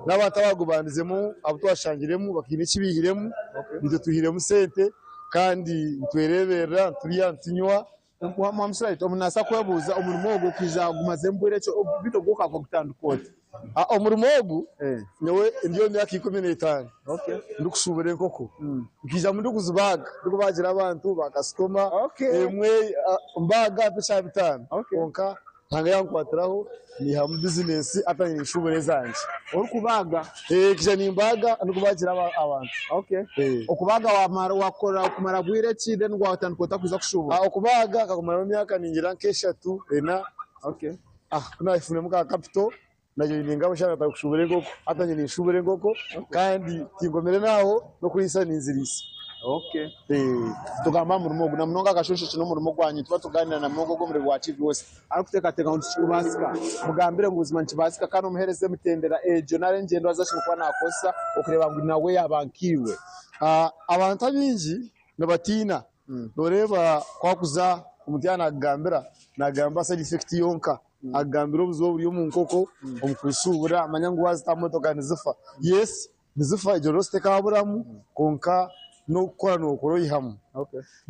n'abatabagubanizemo abo twashangiremo bakina ikibihiremo nitwe tuhiremo sente kandi twerebera turiya tunywa Mwamusirayiti omunasa kwebuuza omurimo ogwo kwija gumaze mbwire cyo bito gukava gutandukota omurimo ogwo nyewe ndiyo myaka 15 ndikushubura enkoko nkija mu ndikuzibaga ndikubagira abantu bakasitoma emwe mbaga pesha 5 konka tanga yankwatiraho ni hamu business atanye nshubure zanje uri kubaga kija nimbaga ndikubagira abantu okubaga wakora kumara bwire ki then gwatandukota kuza kushubura okubaga kakumara emyaka ningira nk'eshatu ena kuna ifune muka capital nayo ninga bashaka takushubura enkoko atanye nishubure enkoko kandi tingomere naho no kuyisa ninzirisa tugamba murimo ogwo namunonga akashosho kino murimo gwanyu tuba tuganira na mnogo gwo muri bwa TV wose arikutekateka ngo tukibasika mugambire ngo ubuzima nkibasika kandi umuhereze mutendera ejo nare ngendo azashobora nakosa okureba ngo nawe yabankiwe abantu abinji nabatina noreba kwakuza umutiyana agambira nagamba side effect yonka agambira obuzo buri mu nkoko omukusubura amanyangu wazitamotoka nizifa yes nizifa ijoroste kaburamu konka no gukora no koroyihamu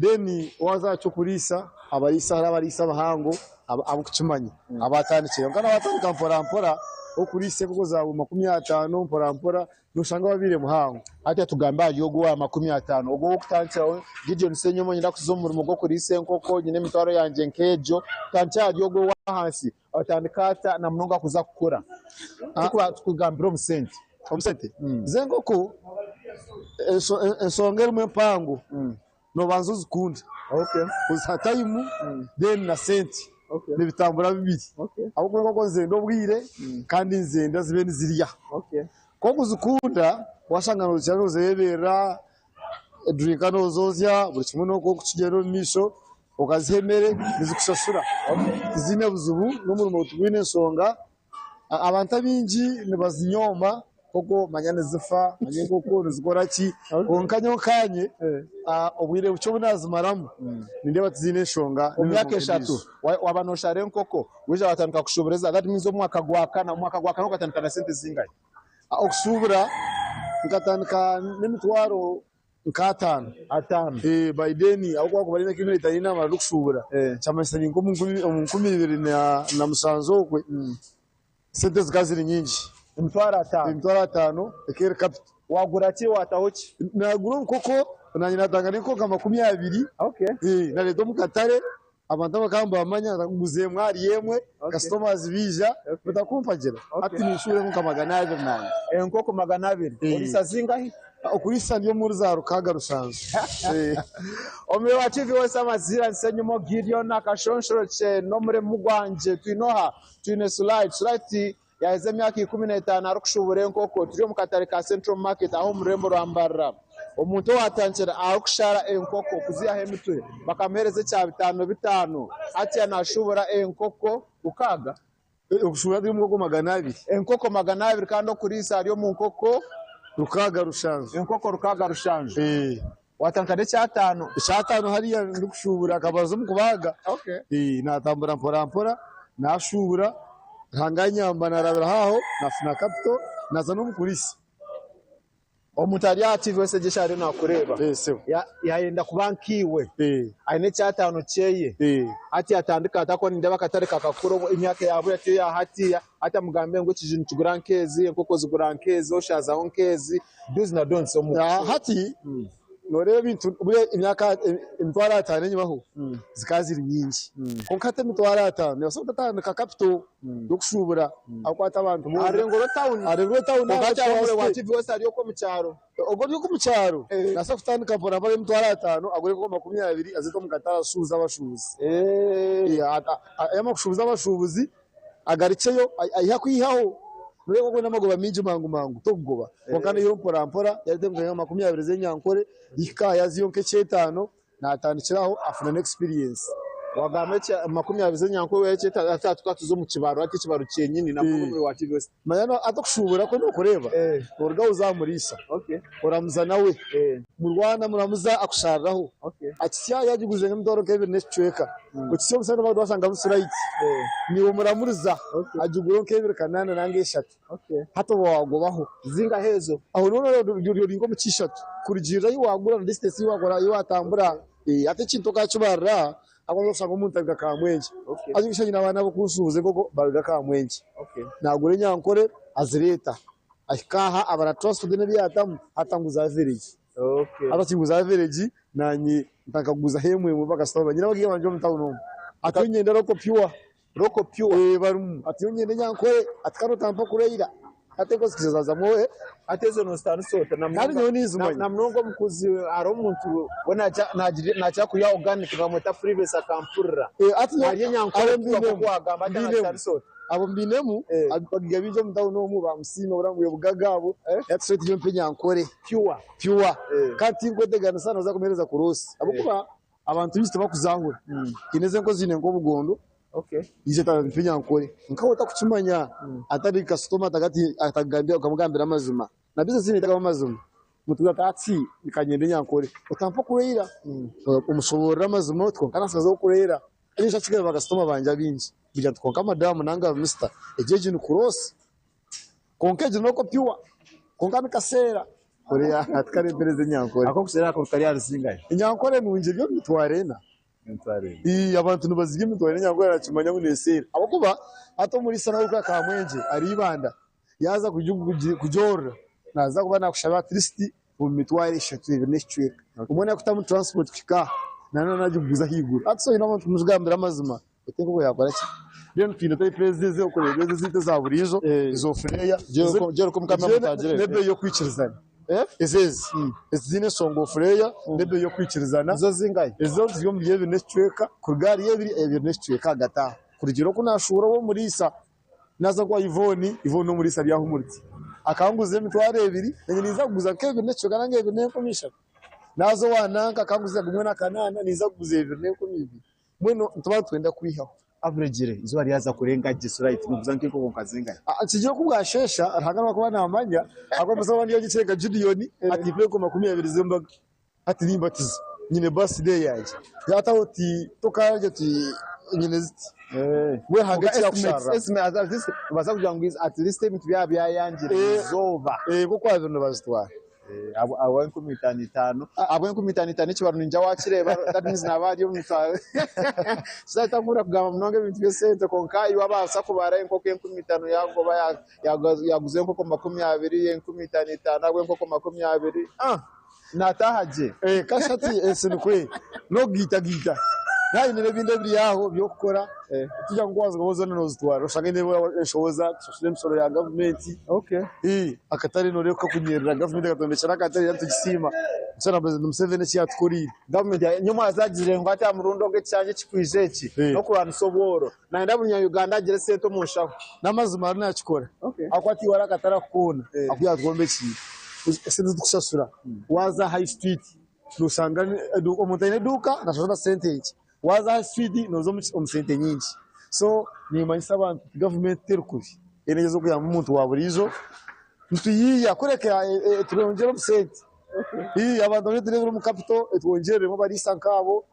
then waza cyo kurisa abarisa abarisa bahango abukimanye abatandikira ngana batandika mpora okurise kuko za 50 mpora nushanga babire muhango ati tugamba yogo wa 50 ogo okutantira Gideon Senyomo nyira kuzomura mugo kurise nkoko nyine mitwaro yanje nkejo tantya yogo wa hansi atandikata na mnonga kuza kukora tukugambira omusente zengoko ensongera mpango no banzo zikunda uzatayimu then na senti nibitambura bibiri abo koko nzendo bwire kandi nzenda zibe niziriya koko zikunda washanga no cyano zebera drinka no zozya buri kimwe no kukigero misho ukazihemere nizikushashura izine buzubu no muri mutwine ensonga abantu abinji nibazinyoma koko manyane zifa manye koko nizikora ki konkanyo kanye obwire bucyo bunazimaramu ninde batizine shonga umyaka 3 wabanoshare nkoko wije batandika kushubureza that means umwaka gwakana ukatandika na sente zingaye okusubura ukatandika n'imitwaro nk'atanu by then aho kwakubarina kino itayina amara kusubura cyamesani ngo mu 2007 okwe sente zikaziri nyinji imitwaro 5 ekere capital wagura ki watahoki nagura koko nanye natanga niko 20 na leto mukatare abantu bakamba amanya nguze mwari yemwe customers bija batakumpagira ati nishure nko 200 nanye enkoko 200 urisa zingahi okurisa ndiyo muri za rukaga rushanzo omwe wa TV wose amazira Senyomo Gideon akashonshoro che no muri mugwanje twinoha twine slide yaheze myaka 15 arukushubure enkoko turi mu katare ka Central Market aho murembo rwambara omuntu watankira arukushara enkoko kuziya hemitwe bakamereze cya 5 ati anashubura enkoko ukaga okushubura ndi mu 200 enkoko 200 kandi okurisa ariyo mu nkoko rukaga rushanzo enkoko rukaga rushanzo watankade 5 hariya ndikushubura akabazo mu kubaga natambura mpora nashubura hanganyamba narabira haho nafuna capital naza no mukurisi omutari active wese gishari nakureba yayenda kubankiwe aine 5 cyeye ati atandika atako ninde bakatarika kakuro imyaka yabo yati ya hatiya ata mugambe ngo kijintu kigurankezi enkoko zigurankezi oshaza onkezi does na don't so mu hati norebe bintu bure imyaka imitwara 5 nyibaho zikaziri nyingi konkate imitwara 5 yasoka tatandika capital yokushubura akwata abantu mu arengoro town ngati abure wa TV wose ariyo ko mu cyaro ogo ryo ku cyaro nasa kutandika pora pora imitwara 5 agure ko 20 azito mu katara suza abashubuzi yamashubuza abashubuzi agariceyo ayiha kwihaho Nureko ko namago baminje mangu togoba wakana yo mpora yatemwe 20 zenyankore ikaya ziyo nke 5 natandikiraho afuna experience wagame makumi yabize nyanko weke atatu zo mu kibaro ati kibaro cyenyine na mwe wa TV West mayano atakushubura ko nukureba urga uzamurisa uramuza nawe mu Rwanda muramuza akushariraho ati siya yagiguze nk'imdoro Kevin Nechweka ukisiyo musana bagwa basanga busurayi niwo muramuriza agiguro Kevin kanana nange eshatu hato wagobaho zinga hezo aho none ringo mu kishatu kurujira yiwagura distance yiwagura yiwatambura ate kinto kacubarra abazo usanga umuntu abiga kamwenje azigishanye n'abana bo kusuhuze koko babiga kamwenje nagure nyankore azireta akaha abara trust de byatamu atanguza village abatinguza village nanyi ntakaguza hemwe mu bagasaba nyina bagiye banje mu town atunyenda roko pure barum atunyenda nyankore atkaro tampa kureira ateko sikizaza moe atezo no stand sota na mnongo mkuzi aro umuntu bona nacha kuya organic bamweta free base akampurra ati nyankore kwagamba stand sota abo mbinemu abagiga bijo mutawo no mu bamusima uranguye bugagabo yatsete yo nyankore pure kati ngo degana sana za kumereza kurosi abukuba abantu biste bakuzahura ineze ngo zine ngo bugondo ije nyankore nkawota kucimanya atari customer tagati atagambira ukamugambira amazuma na business ni tagama amazuma mutuga tatsi ikanyende nyankore utampa kurera umushobora amazuma twonkana saza kurera anisha kigera bagasitoma banja binji bija tkonka madamu nanga mister ejeje ni cross konkeje noko pure konka mikasera korea atkare pereze nyankore ako kusera ko kari arisingaye nyankore munje byo mitwarena abantu nubazige mitwarena nyankore arachimanya munesera abakuba ato muri sana uka kamwenje aribanda yaza kujora naza kuba nakushaba tristi mu mitware eshatu Nechweka umone kutamu transport kika nana najuguza higuru atso ino muntu muzugambira amazima utengo ko yakora ki rero twino tay president ukoreze zite za burizo izo freya jero ko mukama mutagire nebe yo kwikirizana ezine songo freya nebe yo kwikirizana zo zingaye ezo ziyo mu yewe Nechweka kurgari yewe Nechweka gata kurigiro ko nashura wo murisa naza kwa Ivoni no murisa byaho muriti akanguze mitware ebiri niza kuguza Kevin Nechweka nange nekomisha nazo wananka kanguze gumwe nakanana niza kuguza neko mibi mweno ntaba twenda kwihaho average izo ari yaza kurenga Gisright nuvuza nkiko konkazinga kigiye kubwashesha arahagana kuba namanya akomeza bandi yagiceka Gideon ati pe ko 20 zembaga ati nimbatiza nyine birthday yaje yatawuti tokaje ti nyine ziti we hagati ya kushara esme azazise baza kugira ngo at least ibintu bya yanjire zova kuko abantu bazitwara abo 15 abo 15 ikibaru ninja wakireba that means nabari umutwara sita mura kugamba mnonge ibintu byose konkayi wabasa kubara inkoko 15 yagoba yaguze inkoko 20 15 abo inkoko 20 natahaje kashati esinukwe no gita nayi nebinde biri yaho byo gukora tujya ngwaza ngozo no zitwara ushaka ne shoza tushimsoro ya government akatari no reko kunyerera government gatondekera akatari yatugisima sana president Museveni cyatukuri government nyuma azagire ngo ata murundo nge cyanje kikwizeki no kurana soboro na ndabunya Uganda agire seto mushaho namazuma nakikora akwati wara katara kukona akuyatgombe ki esenze dukushasura waza high street nusanga umuntu ine duka nashobora sentence waza high street nozo omusente nyingi so nimanyisa abantu government terukuri enezo kuyamba umuntu waburizo ntuyiya kureka turongera omusente abantu b'edrever mu capital etwongeremo barisa nkabo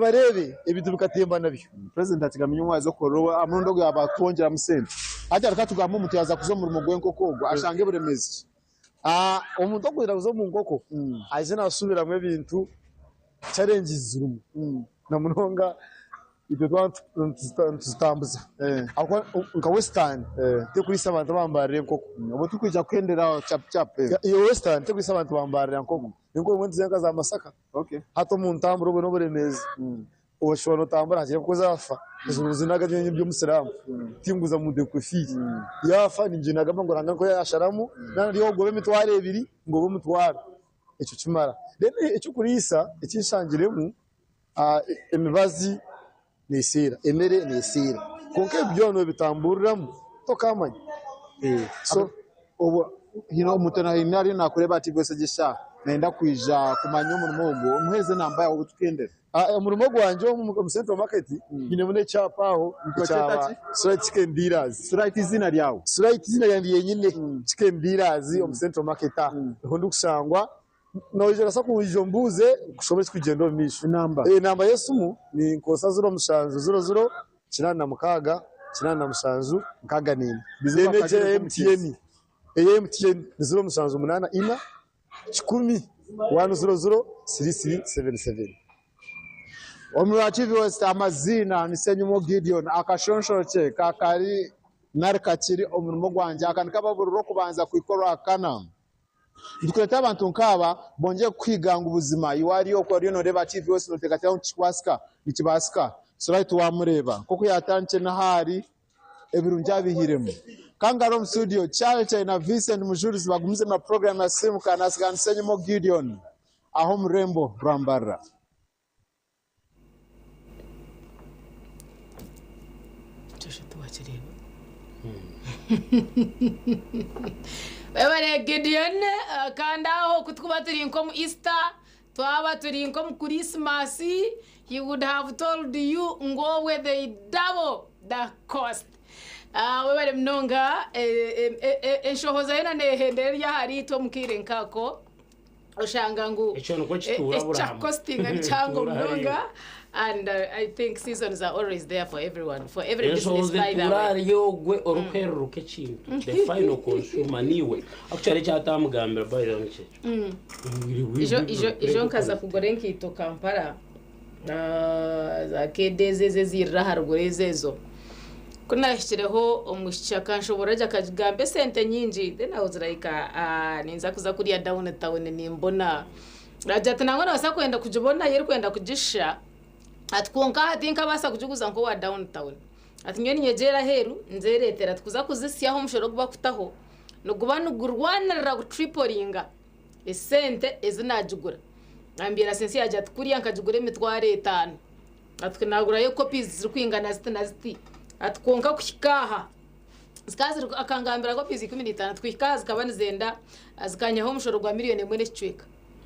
barebe ebintu bikatemba nabyo president atigamye umwazo korowa amundo gwabatwongera musente ati arakatugamba umuntu yaza kuzo mu mugwenko kogwa ashange buremezi umuntu okwira kuzo mu ngoko aje nasubira mu bintu challenges zirumu na munonga ibyo tuzitambuza nka western te kuri abantu bambarire nkoko ubu tukwija kwendera chap iyo western te kuri abantu bambarire nkoko ingo umuntu zenga za Masaka hato mu ntamburo bwo buremezi ushobora utambura haje kuzafa zinaga byo musiramu tinguza mu dekofi yafa ninjinaga ngo ranga ko yasharamu nandi yo gobe mitware ebiri ngo bo mutwara icyo kimara rene icyo kurisa ikishangiremo emibazi nesira emere nesira konke byono bitamburiramu tokamanya so obo hino mutana hinari nakureba ati gwese gisha nenda kwija kumanya umurimo wo umuheze namba yawe tukendera umurimo gwanje wo mu Central Market nyine mune chapaho cyaba Sulite Chicken Dealers. Sulite izina ryawe Sulite izina yanjye yenyine Chicken Dealers mu Central Market ho ndukusangwa noje rasa kujo mbuze kushobora kugenda misho namba yesumu ni nkosa 0 kinana na mukaga kinana na musanzu nkaga nini bizeneje MTN MTN 0 ina 10 100 3377 Omurachivi West amazina ni Senyumo Gideon akashonshoroke kakari narikakiri omurimo gwanje akanika babururo kubanza kwikora akana ndikureta abantu nkaba bonje kwiganga ubuzima iwariyo ko riyo noreba TV West notekata nchikwaska nikibasika Sulite wamureba koko yatanche nahari ebirungi byabihiremo kangaro mu studio cyane na Vincent Mujurizi bagumuze na program ya simu kana Senyumo Gideon aho murembo rwambara Wewe Gideon kanda aho kutkuba turi nko mu Easter twaba turi nko mu Christmas he would have told you ngo where they double the cost wewe mnonga enshohoza yana nehendere ya hari to mukire nkako oshanga ngu costing and chango mnonga. And I think seasons are always there for everyone, for every business by the way. The final consumer niwe. Actually, chatamugambira by the way. Ijo nkaza kugora nkito Kampala. Za kedeze zirra harugореzezo. Kunashyireho umushaka nshobora jya kagambe sente nyinji then I was like ninza kuza kuriya downtown nimbona. Rajata nangona basa kwenda kujibona yeri kwenda kujisha. Atkonka hatinka basa kujuguza nko wa downtown atinyoni nyegera heru nzeretera tukuza kuzisiyaho mushoro kuba kutaho no gubana gurwanira gutripolinga esente ezinajugura ambira sensi yaje atkuriya nkajugure mitware 5 atkinagura yo copies ziri kwingana ziti atkonka kushikaha zikazi akangambira copies 15 twikazi kabani zenda azikanyaho mushoro gwa miliyoni mwene chweka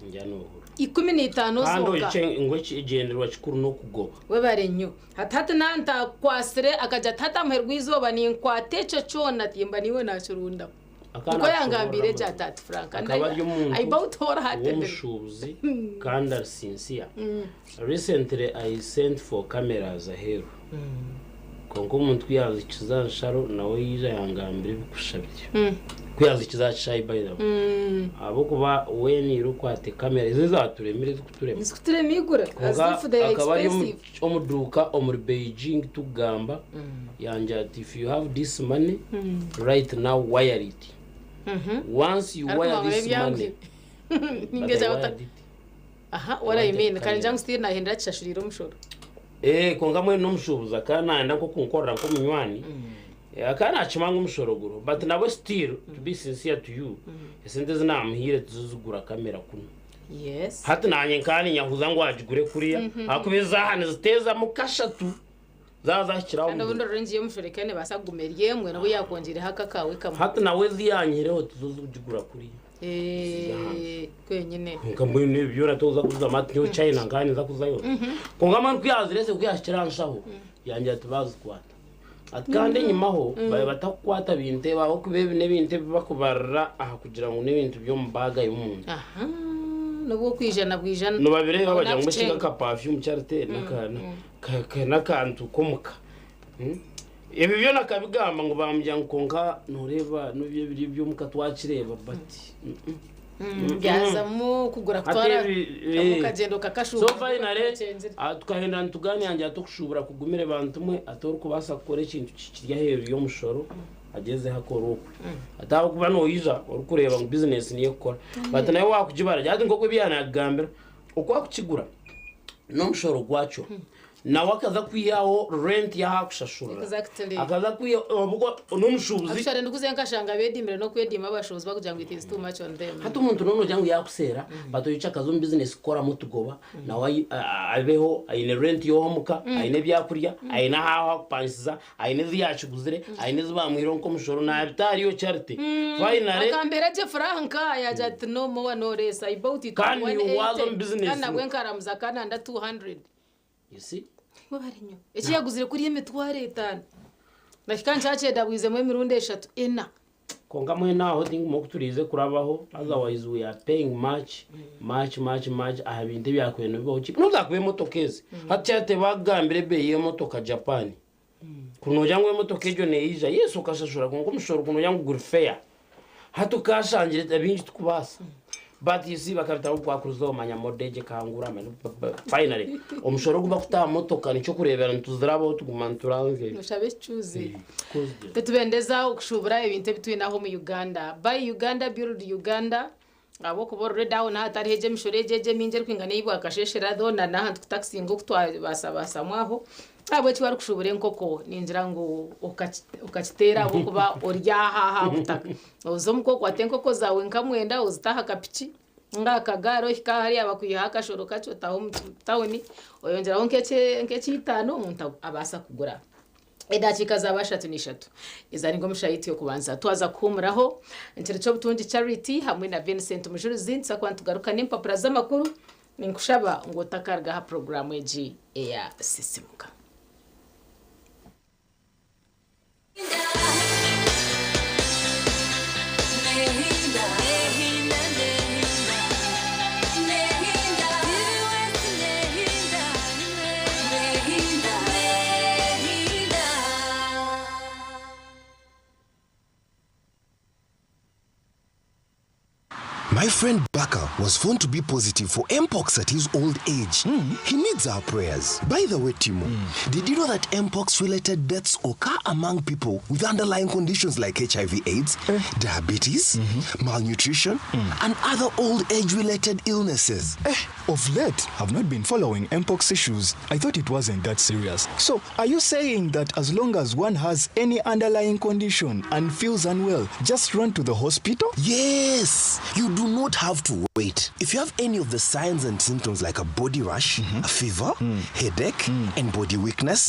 njano 15 zoka hando ngwechi igenderwa chikuru no kugoba webarenyo hatata nanta kwasire akaja tata mherwizoba ni nkwatecho chona timba niwe nachurunda uko yangambire ja 30 franc I bought her hat umushuzi kandi sincere recently I sent for cameras aheru kongo umuntu kwiyaza ikizansharo nawe yija yangambire bikushabye kwiyaza ikizacayi by the way abo kuba weni rukwate kamera izo zaturemire kuturemigura as if they are expensive omuduka omuri Beijing tugamba yanja if you have this money right now wire it once you wire this money ningeja wata what I mean kanjang still na henda chashuriro mushoro konga mwe no mushubuza kana nda ko kunkorera ko munywani akana chimanga umushoroguro but nawe still to be sincere to you esente zinamuhire tuzugura kamera kuno yes hata nanye nkani nyahuza ngo ajigure kuriya akubiza hane ziteza mukashatu zaza kirawo ndo ndo rengiye mushorekane basagumeriye mwe nabo yakongere haka kawe kamwe hata nawe ziyanyireho tuzugura kuriya kwenyine ngamwe nebyo ratoza kuza matyo China ngani za kuzayo kongamana kuyazirese kuyashiranshaho yanje atubaza kwata atkande nyimaho baye batakwata binte baho kubebe nebinte bakubarra aha kugira ngo nebintu byo mbaga y'umuntu no kwijana bwijana no babire babaja ngo shiga ka perfume charite nakantu komuka ibi byo nakabigamba ngo bambya nkonka noreba no byo byo mukatwakireba bati byazamu kugura kwara mukagendo kakashuba so finally tukahenda ntugani yanje atokushubura kugumire bantu mwe atori kubasa gukora ikintu kikirya heru yo mushoro ageze hakora uko ataba kuba no yiza urukureba ngo business niyo gukora but nayo wakujibara cyane ngo kwibiyana yagambira uko akukigura no mushoro gwacho nawe akaza kwiyaho rent yahakushashura akaza kwiyaho ubwo n'umushubuzi ashare ndukuze nkashanga bedimire no kwedima abashobozi bakugira ngo it is too much on them hata umuntu nono jangu yakusera batoyica akazo business kora mutugoba nawe abeho ayine rent yohomuka ayine byakurya ayine haho kupansiza ayine ziyachuguzire ayine zibamwiro nko mushoro na bitari yo charity finally akambere je franka yaje at no more no less I bought it can you was on business kana gwenkaramuza kana nda 200 you see babarinyo iki yaguzire kuri emitware 5 nakikanje aceda bwize mu mirundi 3 ena konga mwe naho ndimo kuturize kurabaho otherwise we are paying much ahabinde byakweno bibo ki nuzakube motokeze hatyate bagambire beye motoka Japan kuno jangwe motoka ejo neija yesu kashashura ngo mushoro kuno yangu gurfeya hatukashangire abinji tukubasa but you see bakabita kwa kuruzo manya modege kangura finally umushoro guba kuta motoka nico kurebera ntuzirabo tugumanturange mushabe chuzi tetubendeza ukushubura ibintu bitwinaho mu Uganda by Uganda build Uganda abo kuborre down hatari heje mishorejeje minje kwingane yibo akasheshera dona na hantu taxi ngo kutwabasa mwaho abo cyari kushubure nkoko ninjira ngo ukakitera abo kuba oryaha butaka uzo mukoko atenkoko zawe nkamwenda uzitaha kapici ngakagaro ikahari abakuyiha kashoro kacho taho tawoni oyongeraho nkece 5 umuntu abasa kugura edakika zabashatu nishatu izari ngo mushayiti yo kubanza twaza kumuraho intero cyo butunji charity hamwe na Vincent Mujuruzi nsa kwantugaruka n'impapura z'amakuru ninkushaba ngo takarga ha program eji ya sisimuka My friend Baka was found to be positive for Mpox at his old age. He needs our prayers. By the way, Timo, did you know that Mpox-related deaths occur among people with underlying conditions like HIV/AIDS, diabetes, malnutrition, and other old age-related illnesses? Of late, I've not been following Mpox issues. I thought it wasn't that serious. So, are you saying that as long as one has any underlying condition and feels unwell, just run to the hospital? Yes! You do not have to wait. If you have any of the signs and symptoms like a body rash, a fever, headache, and body weakness,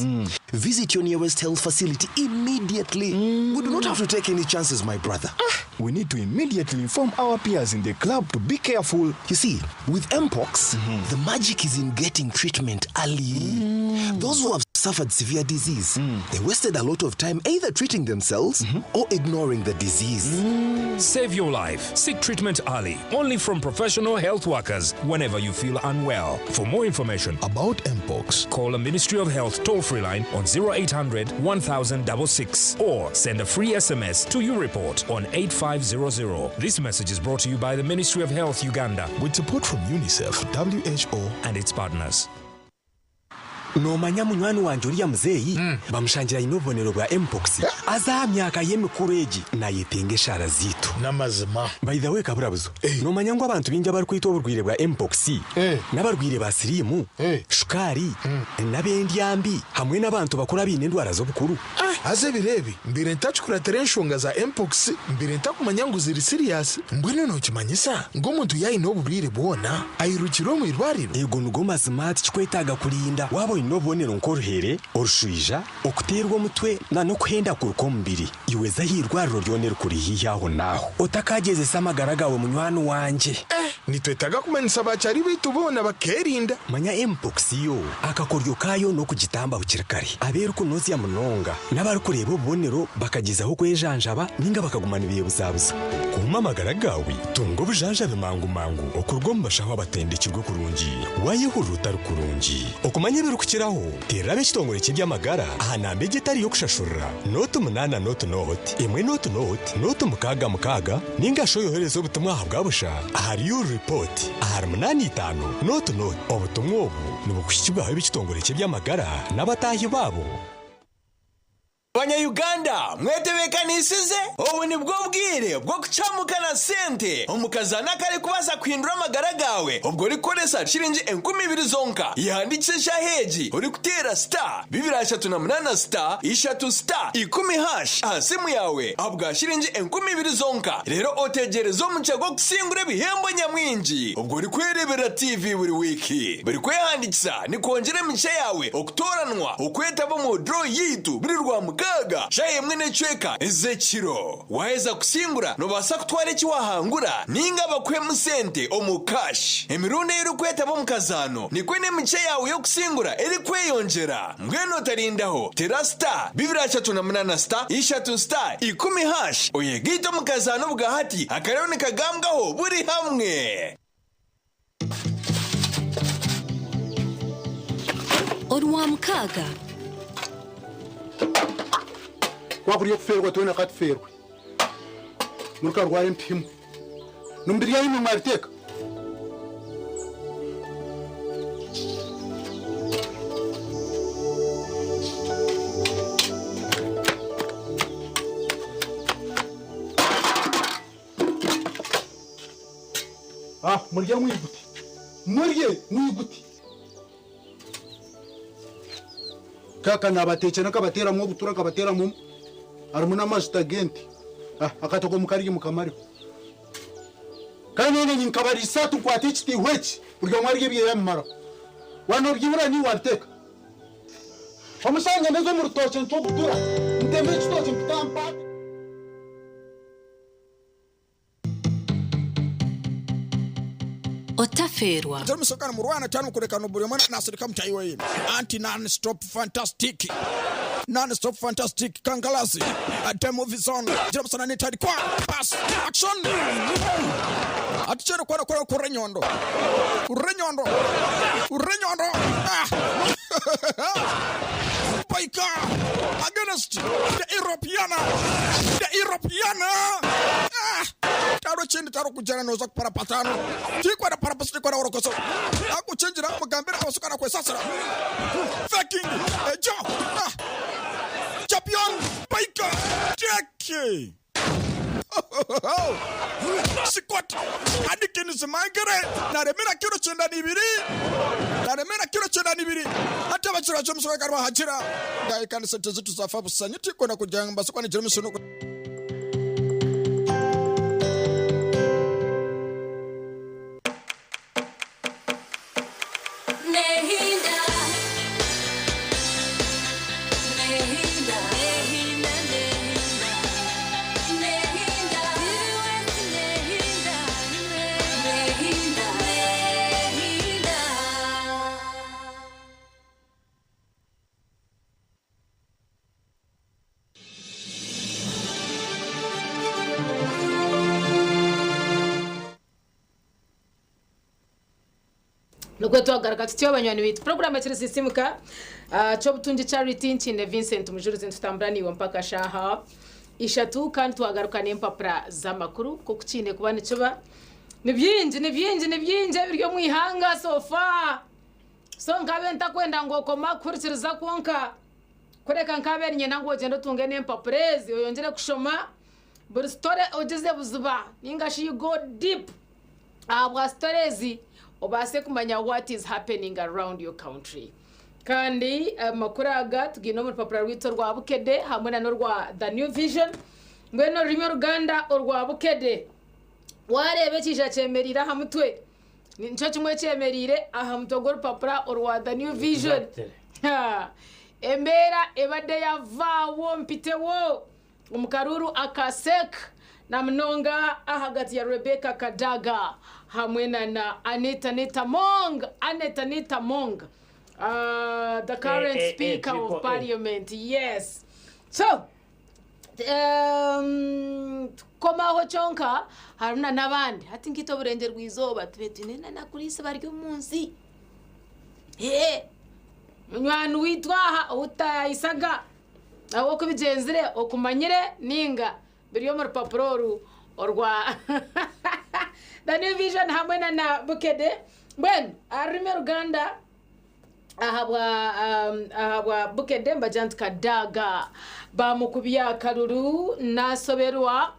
visit your nearest health facility immediately. We do not have to take any chances, my brother. We need to immediately inform our peers in the club to be careful. You see, with Mpox, the magic is in getting treatment early. Those who have suffered severe disease, they wasted a lot of time either treating themselves or ignoring the disease. Save your life. Seek treatment early. Only from professional health workers whenever you feel unwell. For more information about Mpox, call the Ministry of Health toll-free line on 0800 1066 or send a free SMS to your report on 8500. This message is brought to you by the Ministry of Health Uganda With support from UNICEF, WHO, and its partners. No manya munywani wanje uriya muzeyi bamushangira inobonero bwa Mpox aza myaka yemikureji na yetengesha arazitu namazima. By the way kaburabuzo no manya ngo abantu binja bari kwita oburwire bwa Mpox n'abarwire ba sirimu shukari n'abendyambi hamwe n'abantu bakora bine ndwara zo bukuru aze birebi mbire ntacukura terenshonga za Mpox mbire ntakumanya ngo ziri serious mbwene no kimanyisa ngo muntu yayino oburwire bwona ayirukiro mu irwariro ego nugo mazima tikwetaga kurinda wabo inobonero nkorohere orushija okuterwa mutwe na no kuhenda kuruko mbiri iweza hirwariro ryonera kuri hiyaho naho otakageze samagara gawe munywani wanje nitwetaga kumanisa bacari bitubona bakerinda manya Mpox yo akakoryo kayo no kugitamba bukirikari aberu kunozi ya munonga n'abari kureba obonero bakagizaho kwejanjaba ninga bakagumana ibiye buzabuza kumamagara gawe tungo bujanjabe mangu okurwo mbashaho abatendekirwe kurungi wayihuruta rukurungi okumanya biru kukiraho terabe kitongore cy'byamagara ahanambe gitari yo kushashurira note 8 note note imwe note mukaga ninga sho yoherezo butumwa habwabusha ahari yo report ahari 85 note obutumwa obu nubukushikibwa habe kitongore cy'byamagara n'abatahi babo Banya-Uganda mwetebekanisize ubu ni bwo bwire bwo kucamukana sente omukazana kare kubasa kwindura amagara gawe ubwo rikoresa shilingi 20,000 zonka yandikisha heji uri kutera star 238 star 3 star 10 hash asimu yawe abwa shilingi 20,000 zonka rero otegereza omucago kusingura bihembo nyamwinji ubwo uri kwerebera TV buri wiki buri kwehandikisa ni kongera miche yawe okutoranwa okwetaba mu draw yitu buri rwa mukaga shaye mwene chweka ezekiro waheza kusingura no basa kutwara kiwahangura ninga bakwe musente omukash emirunde yiri kwetaba mukazano ni kwene miche yawe yo kusingura eri kweyonjera mweno tarindaho tera star 238 star 3 star 10 hash oyegito mukazano bwahati akarone kagambwaho buri hamwe Orwa mukaga Waburiye kuferwa tuna katferwe Muruka rwaye mpimu Numbiri yayi mwariteka murya mwiguti kaka nabateke nakabatera mu butura kabatera mu arumuna master agent akatoko mukarigi mukamari kandi nene nkabari satu kwa tichiti wechi buryo mwarige biye yamara wano ryibura ni warteka omusanga nezo mu rutoke nto butura ntembe chitoke mtampa Otaferwa Tell me sokana murwana tanu kurekano buri mwana nasirika mtayiwe yini anti non-stop fantastic non-stop fantastic kangalasi ate movie zone jira musana ni tadi kwa pass action atichero kwa kurenyondo Baika against the European taro chindi taro kujana noza para patano tikwa na para pasiti kwa orokoso aku chenjira mugambira abasukana kwesasira faking ejo champion Baika Jackie Sikwat adikini simangere naremera kiro chenda nibiri hata bachira chomso karwa hachira dai kan sente zitu safa busanyiti kona kujanga basukani jeremisuno Nubwo tuhagaragara tutiyo abanywanyi bitu program ya kirisimuka cyo butunji charity ntine Vincent umujuruzi ntutambirani wa mpaka shaha ishatu kandi tuhagaruka n'empapura z'amakuru ko kucine kubana cyoba ni byinje biryo mwihanga sofa so ngabe ntakwenda ngo koma kurikiriza konka kureka nkabe nyina ngo gendo tunge n'empapura yongere kushoma buri story ogeze buzuba ningashi you go deep abwa stories obase kumanya what is happening around your country kandi makuraga tugino mu papura rwito rwa Bukede hamwe na rwa The New Vision ngweno rimwe Uganda rwa Bukede warebe kisha cemerira hamutwe nico kimwe cemerire aha mutogoro papura rwa The New Vision embera ebade yavawo mpitewo umukaruru akasek na mnonga ahagati ya Rebecca Kadaga hamwe na Aneta Mong the current speaker of parliament. Yes, so koma hochonka haruna nabandi hati ngito burenge rwizoba tubetinena na kulise baryo munsi mwana witwa utayisaga aho kubigenzire okumanyire ninga biriyo mu rupapuro orwa The New Vision hamwe na Bukede bwen arime Uganda ahabwa Bukedde Mbajant Kadaga bamukubya karuru nasoberwa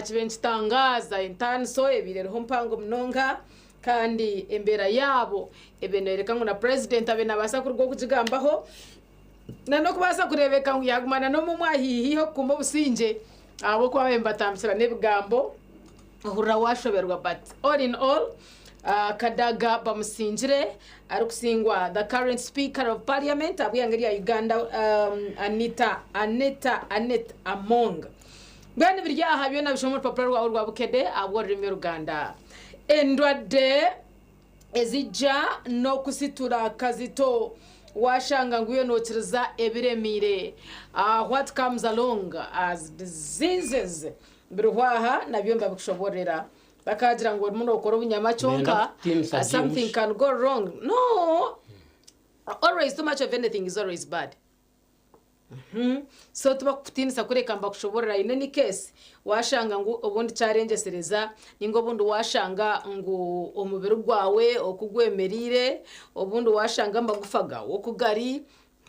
kibenkitangaza entanso ebireho mpango mnonga kandi embera yabo ebenereka ngo na president abe nabasa kurwo kujigambaho nano kubasa kurebeka ngo yagumana no mu mwahihiho kumba businje abo kwa bemba tamsira nebigambo hurra washoberwa but all in all Kadaga bamusinjire arukusingwa the current speaker of parliament abuyangeri ya Uganda Aneta Among bene biryaha byo nabishomora papuro rwa Bukedde abwo rime Uganda endwade ezija no kusitura kazito washanga nguyo notiriza ebiremire what comes along as diseases birwaha nabyo mbabishoborera bakagira ngo muno ukora ubunyama cyonka something can go wrong. No, always too much of anything is always bad. So tuba kutinisa kureka mba kushoborera in any case washanga ngo ubundi challengesereza ningo bundi washanga ngo umubiri gwawe okugwemerire ubundi washanga mba gufaga okugari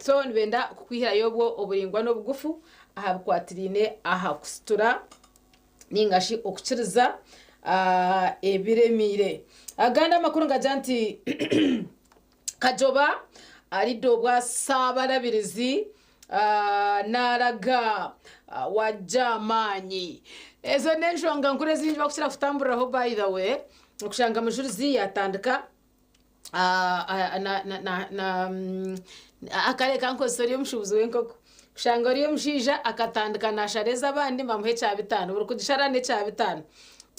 so nibenda kukwihira yobwo oburingwa no bugufu aha bukwatirine aha kusitura ningashi okukiriza ebiremire aganda makuru ngajanti Kajoba aridobwa sabarabirizi naraga wajamanyi ezo nenshonga nkure zinjwa kusira kutambura ho by the way okushanga mujurizi yatandika akale kanko sori omushubuzi wenkoko kushanga riyo mshija akatandika nashareza abandi mamuhe cya 5 buri kudisharane cya 5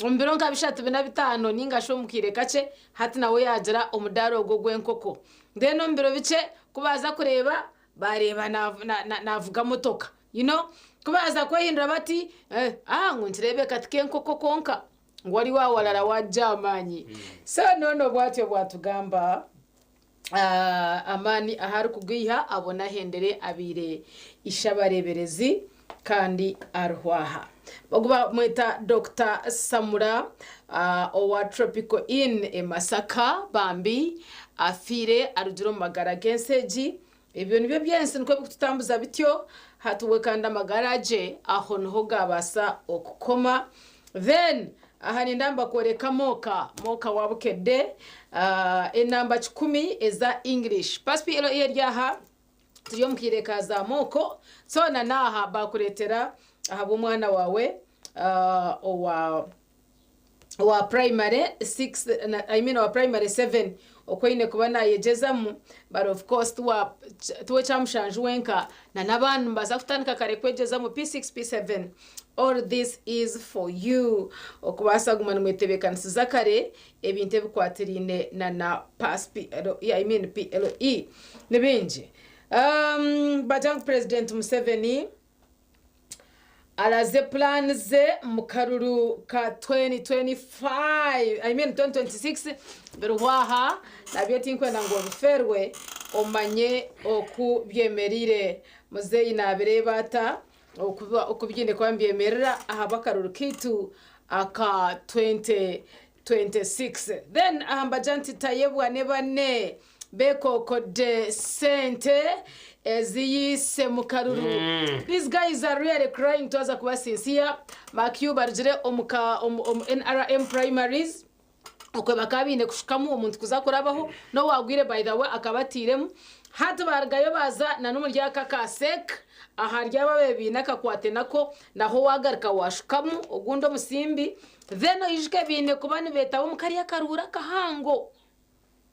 umbiro nkabishatu bina 5 ningasho mukire kace hati nawe yagira omudaro go gwenkoko ndeno mbiro bice kubaza kureba bareba navuga motoka you know kubaza kwehindura bati nguntirebe katike nkoko konka ngwari wawalala wajamanyi so nono bwatyo bwatugamba amani ahari kugiha abona hendere abire ishabareberezi kandi arwaha baguba mwita Dr. Samura owa Tropical Inn Masaka Bambi afire arujiro magara genseji ibyo nibyo byense nko tutambuza bityo hatuwe kanda magaraje aho noho gabasa okukoma then ahani ndamba koreka moka wa Bukedde enamba 10 eza English paspi elo yeryaha turiyo mukireka za moko so naha bakuretera ahabo mwana wawe wa primary 6 wa primary 7 okoine kubana yejezamu but of course tuwe chamshanje wenka na nabantu bazafutanika kare kwejezamu P6 P7 all this is for you okubasa gumana mwetebekanisiza kare ebinte bikwatirine na paspi PLE nebinje bajang president Museveni alaze plan ze mukaruru ka 2026 berwaha nabyo tinkwe nango biferwe omanye okubyemerire muzeyi nabirebata okubyinde kwambyemerera aha bakaruru kitu aka 2026 then ahambajanti tayebwa nebane bekoko de sente eziyise mukaruru. These guys are really crying to us akuba sincere makiyu barjire NRM primaries okwe bakabine kushikamu omuntu kuzakurabaho no wagwire by the way akabatiremu hatu bargayo baza na numurya kakasek aharya babebi nakakwate nako naho wagarika washikamu ogundo musimbi then yishike bine kubani betawo mukariya karura kahango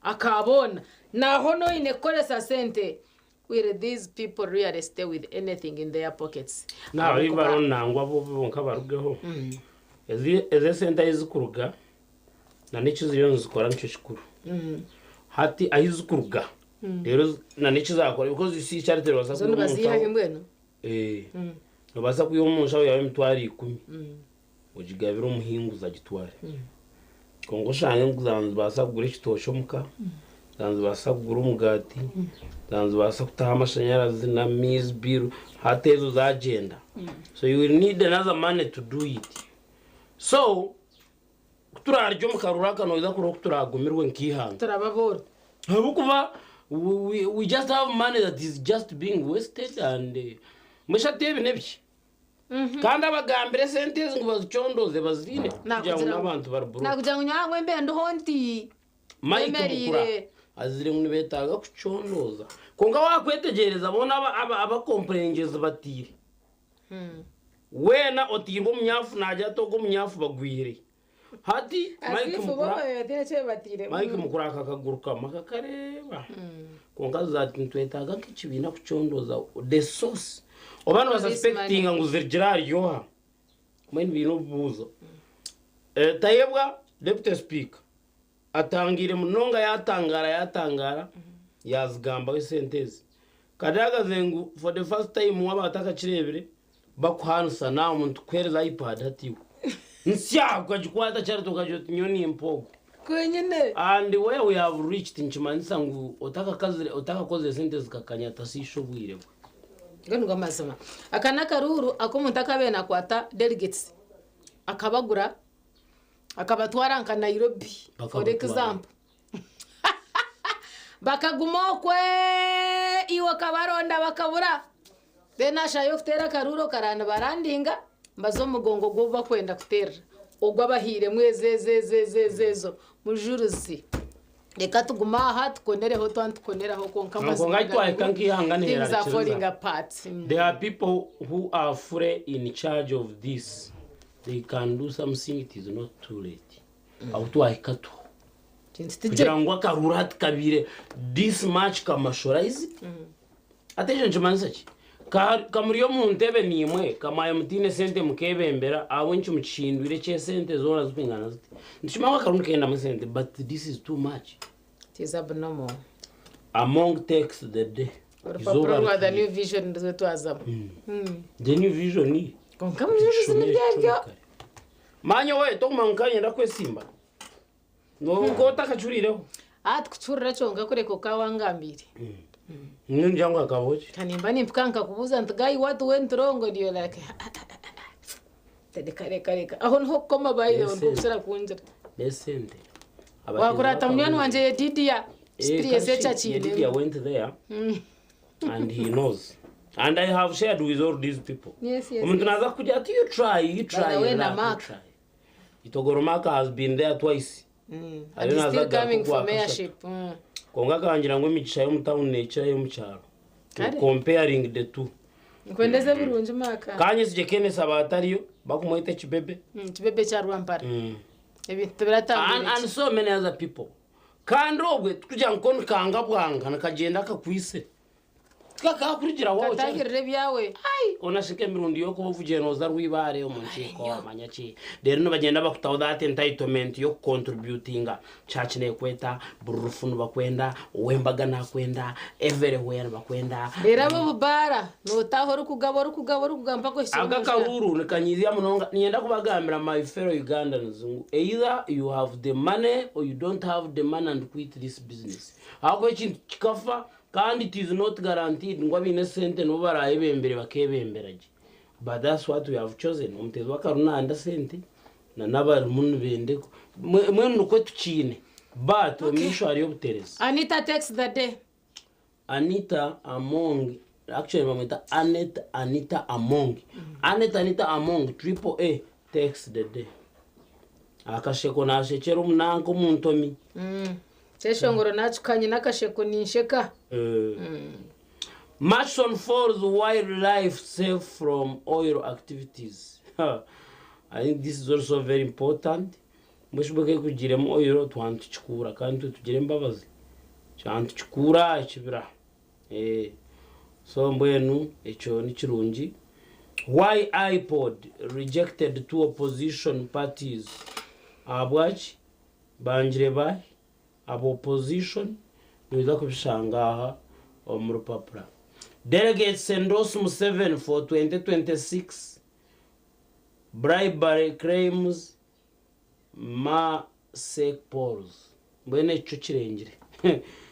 akabona naho no inekolesa sente. Will these people really stay with anything in their pockets? Now, Rivaron Nangwa bonka barugeho. Eze senta izikuruga na nichizo yonzikora nchishukuru. Hati ayizukuruga. Rero na nichizo akora because you see charity was so baziha himbweno. No basa kuyo umusha yawe mitwari 10. Ujigabira umuhingu za gitware. Kongo shanye nguzanzu basa kugura kitosho muka. Zanzu basa kugura umugati. Zanzu basa kutaha amashanyarazi na Miss Bill hatezo za agenda. So you will need another money to do it. So turaryo mukarura kanoza kuro turagumirwe nkihanga. Turababora. Habukuva we just have money that is just being wasted and mushatebe nebye kandi abagambire sente ngo bazicondoze bazine kugira ngo abantu baruburu nakugira ngo nyangwe mbe ndohondi Mike azire ngo betaga kucondoza konga wakwetegereza bona aba complainers batire wena otimbo munyafu najya togo munyafu bagwire hati Mike mukura akakaguruka makakareba konga zati ntwetaga kicibina kucondoza the source obana basuspecting ngo zirgira yoha mwen bino buzo tayebwa deputy speaker atangire munonga yatangara yazigamba wesentezi kadaga zengu for the first time wabataka kirebere bakuhanusa na umuntu kwereza iPad hatiwe nsyakwa gikwata cyari tukajota nyoni impogo kwenyene and where we have reached nchimanisa ngo otaka koze sentezi kakanyata sishobwire ngani ngamasema akana karuru akomuntu akabena kwata delegates akabagura akabatwara nka Nairobi for example bakagumokwe iwo kabaronda bakabura bena shayo kutera karuro karana barandinga mbazo mugongo gwo bakwenda kutera ogwa bahire mwezezezezezo mujuruzi reka tuguma aha tukonereho twantukoneraho konka there are people who are fully in charge of this. They can do something, it is not too late. Autuaikato kugira ngo akarurat kabire this much kamashoraize attention chimanza ki kamuriyo mu ntebe nimwe kamaye mutine sente mukebembera awenchi muchindwire che sente zona zipingana ziti ndishimanga karunke enda musente but this is too much. It is abnormal among takes the day the new vision ndeto azam the new vision ni konka mujuru manyo we tokumankanye ndakwesimba no ngota kachurireho kuchurira chonga kureko kawangambire njangwa kaboche kanimba nimpkanka kubuza ntgai watu wentrongo ndio like tedeka aho nho koma baile onkusira kunjira besende wakurata mnyano wanje Didia experience cha chini Didia went there and he knows. And I have shared with all these people. Yes. You try. Itogoromaka has been there twice. And he's still coming for mayorship. Konga kangira ngo migisha yo mtown nature yo mucyaro. Comparing the two. Kwendeze burunje maka. Kanye sijekene sabatariyo bakumwite kibebe. Kibebe cha Rwampara. Ebintu biratambira. And so many other people. Kandrogwe tukujya nkon kanga bwanga nakagenda akakwise. Kaka kurigira wawe cyangirire byawe onashike mirundi yo kuvugiye noza rwibare umunchiko amanyachi rero no bagenda bakutaho that entitlement yo contributinga chachine kweta burufunu bakwenda wembaga nakwenda everywhere bakwenda rero abo bubara no taho rukugamba ko shimo agakaruru nikanyizia munonga nienda kubagambira my fellow Ugandans either you have the money or you don't have the money and quit this business ako ikintu kikafa kandi it is not guaranteed ngo abine sente no barayebembere bakebemberaje but that's what we have chosen umtezo wakaruna anda sente na nabari muntu bende mwe nuko tukine but omishwari yobutereza Anita takes the day Anita among actually mamita Anita among Anita among AAA takes the day akasheko na shechero munanko muntomi Cheshongoro nachukanye nakasheko ninsheka. Mason Falls wildlife safe from oil activities. I think this is also very important. Mushbuke kugiremo oil twantuchikura kandi tugire mbabazi. Chantuchikura ikibira. So mbwenu echo ni kirungi. Why iPod rejected two opposition parties? Abwachi banjire bai abo opposition niza kubishangaha mu rupapura. Delegates endorse Museveni for 2026 bribery claims Masek polls. Mbwene ico kirengire.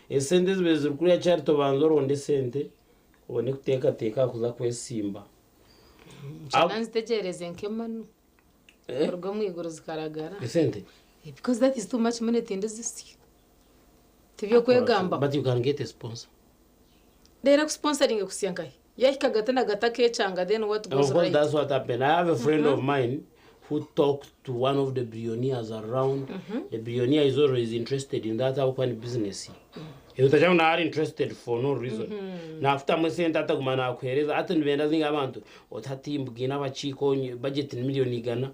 Esente zibezuru kuri ya charito banzoronde sente ubone kuteka kuza kwesimba. Chananzitegereze nkemanu. Urwo mwiguru zikaragara. Esente. Because that is too much money tinde zisi. tibyo kwegamba but you can get a sponsor rero sponsoring kusiyangaye yakagata na gata ke changa then what goes of course right that's what happened. I have a friend of mine who talked to one of the billionaires around. The billionaire is always interested in that open business. Utajamu na are interested for no reason. Na after musenta tagumana akwereza atanibenda zinga abantu otati mbugina bachiko budget million igana.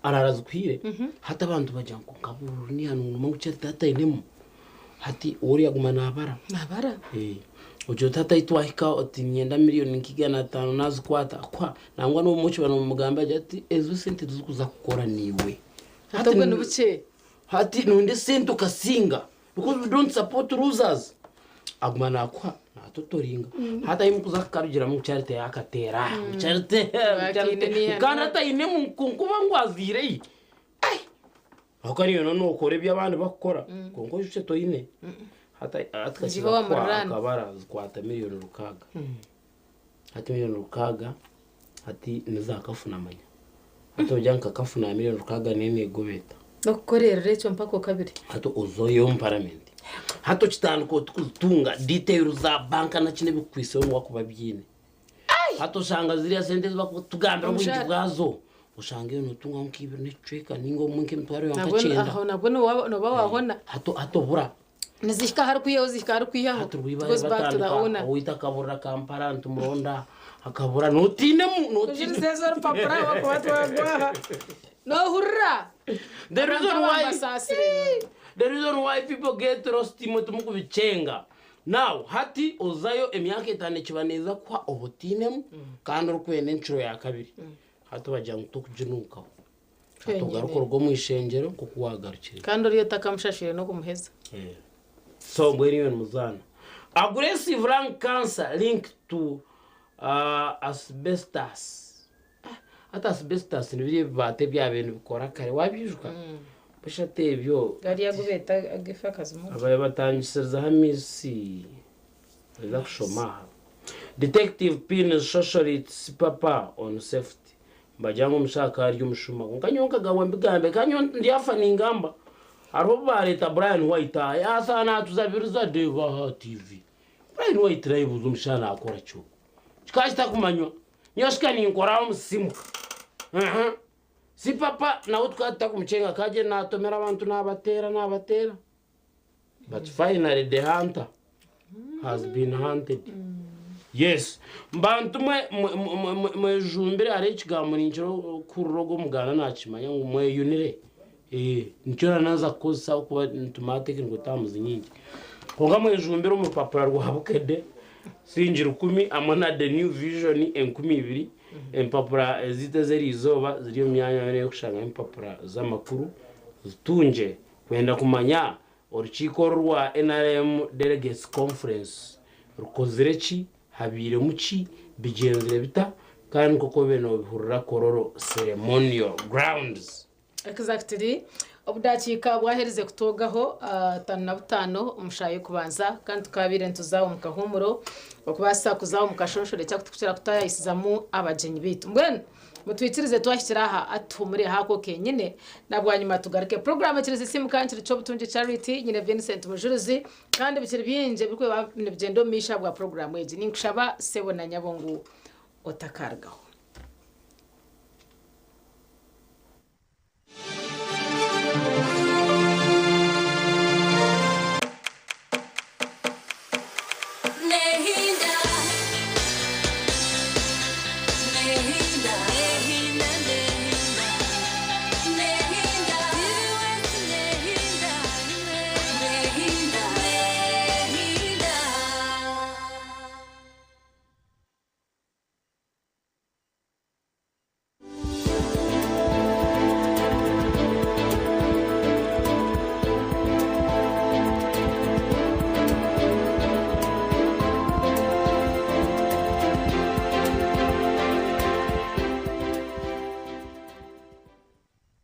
Ararazkwire hata abantu bajanko kaburu ni hanu manguche tata inemu. Hati ori agumana abara. Nabara. Ujo tata itwahika oti nyenda million nkigana 5 nazikwata kwa nangwa no muchi bano mugamba ati ezo sente tuzukuza gukora niwe. Hata bwo nubuce. Hati nunde sente ukasinga because we don't support losers. Agumana kwa na totoringa. Hata imukuza karugira mu charity yakatera. Charity kana hata ine mu kunkuba ngwazire yi. Ai. Akari yo no kore by'abandi bakora. Kongo yuce to ine. Hata atkasiba kwa akabara zikwata miliyoni rukaga. Hati miliyoni rukaga hati nizakafuna manya. Hati ujanka kafuna miliyoni rukaga nene gobeta. Nokukorera recho mpako kabiri. Hati uzoyo mparament. Hati chitandiko tukutunga details za banka na chine bikwise wako babyine. Hati ushanga ziriya sente bakutugambira ubungi bwazo. Ushange yo nutunga nkibiri neceka ningo munke mtwaro yankacenda. Aho nabone wabona. Hato bura. Nizishika harikuye uzishika harikuye aho. Goes back to the owner. Uita kabura kampara ntumuronda akabura notine Sezor papra wako watu wagwa. No hurra. The reason why people get lost tumuku bichenga. Now hati ozayo emyaka etane kibaneza kwa obotine kandi rukwene ncuro ya kabiri. Hato bajya tukujinuka. Hato garuko rwo mu ishengero ko kuwagarukira. Kandi uriyo takamshashire no kumuheza. So mweriwe muzana. Aggressive lung cancer linked to asbestos. Ata asbestos ni biri bate bya bintu bikora kare wabijuka. Bashate byo. Gari yagubeta agifa kazimu. Abaye batangishiriza hamisi. Eza kushoma. Detective pin socially papa on safety. Bajango mshaka ari umushuma. Kanyonka gawe mbigambe kanyon ndiafa ningamba. Aroba leta Brian White ya sana tuzabiruza Deva TV. Brian White raibuza umshana akora cyo. Chikashita kumanywa. Nyoshika ni nkora umusimu. Si papa na utkata kumchenga kaje na tomera abantu nabatera. But finally the hunter has been hunted. Yes. Mbantu mwe jumbere ari kigamuri nkiro kurogo mugana nakimanya ngo mwe yunire. Nchora naza kosa kuba ntumateke ngo tamuzi nyingi. Konga mwe jumbere mu papura rwabukede. Sinjira 10 amana the new vision 12 empapura zitezeri izoba ziriyo myanya yo kushanga empapura z'amakuru zitunje kwenda kumanya urukiko rwa NRM Delegates Conference rukozereki habire muki bigenzere bita kandi koko beno bihurira kororo ceremonial grounds. Exactly. Obudakika bwahereze kutogaho 5 umushaye kubanza kandi tukabire ntuzawo mukahumuro okubasa kuzawo mukashonshore cyakutukira kutaya isizamu abajenyi bitu mbwene mutwitirize twashyiraha atumure hako kenyine nabwanyuma tugaruke program kireze simu kankiri cyo butunje charity nyine Vincent Mujuruzi kandi bikiri byinje bikwe bigendo misha bwa program eji ninkushaba sebo na nyabongu otakargaho.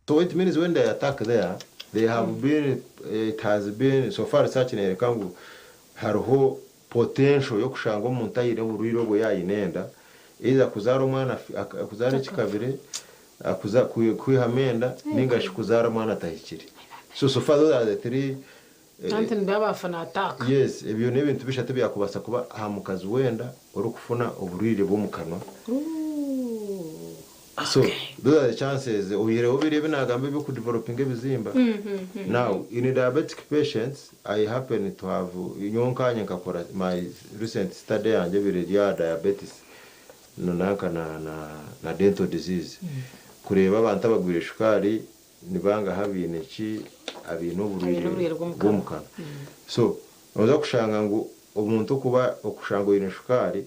So it means when they attack there, they have been, it has been, so far such in Kangu, hariho potential yo kushanga umuntu ayire buriro bwo yayinenda iza kuzara umwana akuzara ikikabire akuza kwihamenda ningashi kuzara umwana atahikiri. So far those are the three Ante ndabafana ataka. Yes, ibyo ni ibintu bishatu byakubasa kuba hamukazi wenda uri kufuna uburire bwo mu kanwa. So those are the chances uyire ubirebe nagambe byo kudeveloping ibizimba. Now in diabetic patients I happen to have nyonkanye nkakora my recent study yanje biri ya diabetes nonaka na dental disease. Kureba abantu abagwire shukari nibanga habine ki abintu uburire bwo mu kanwa. So uza kushanga ngo umuntu kuba okushanga ine shukari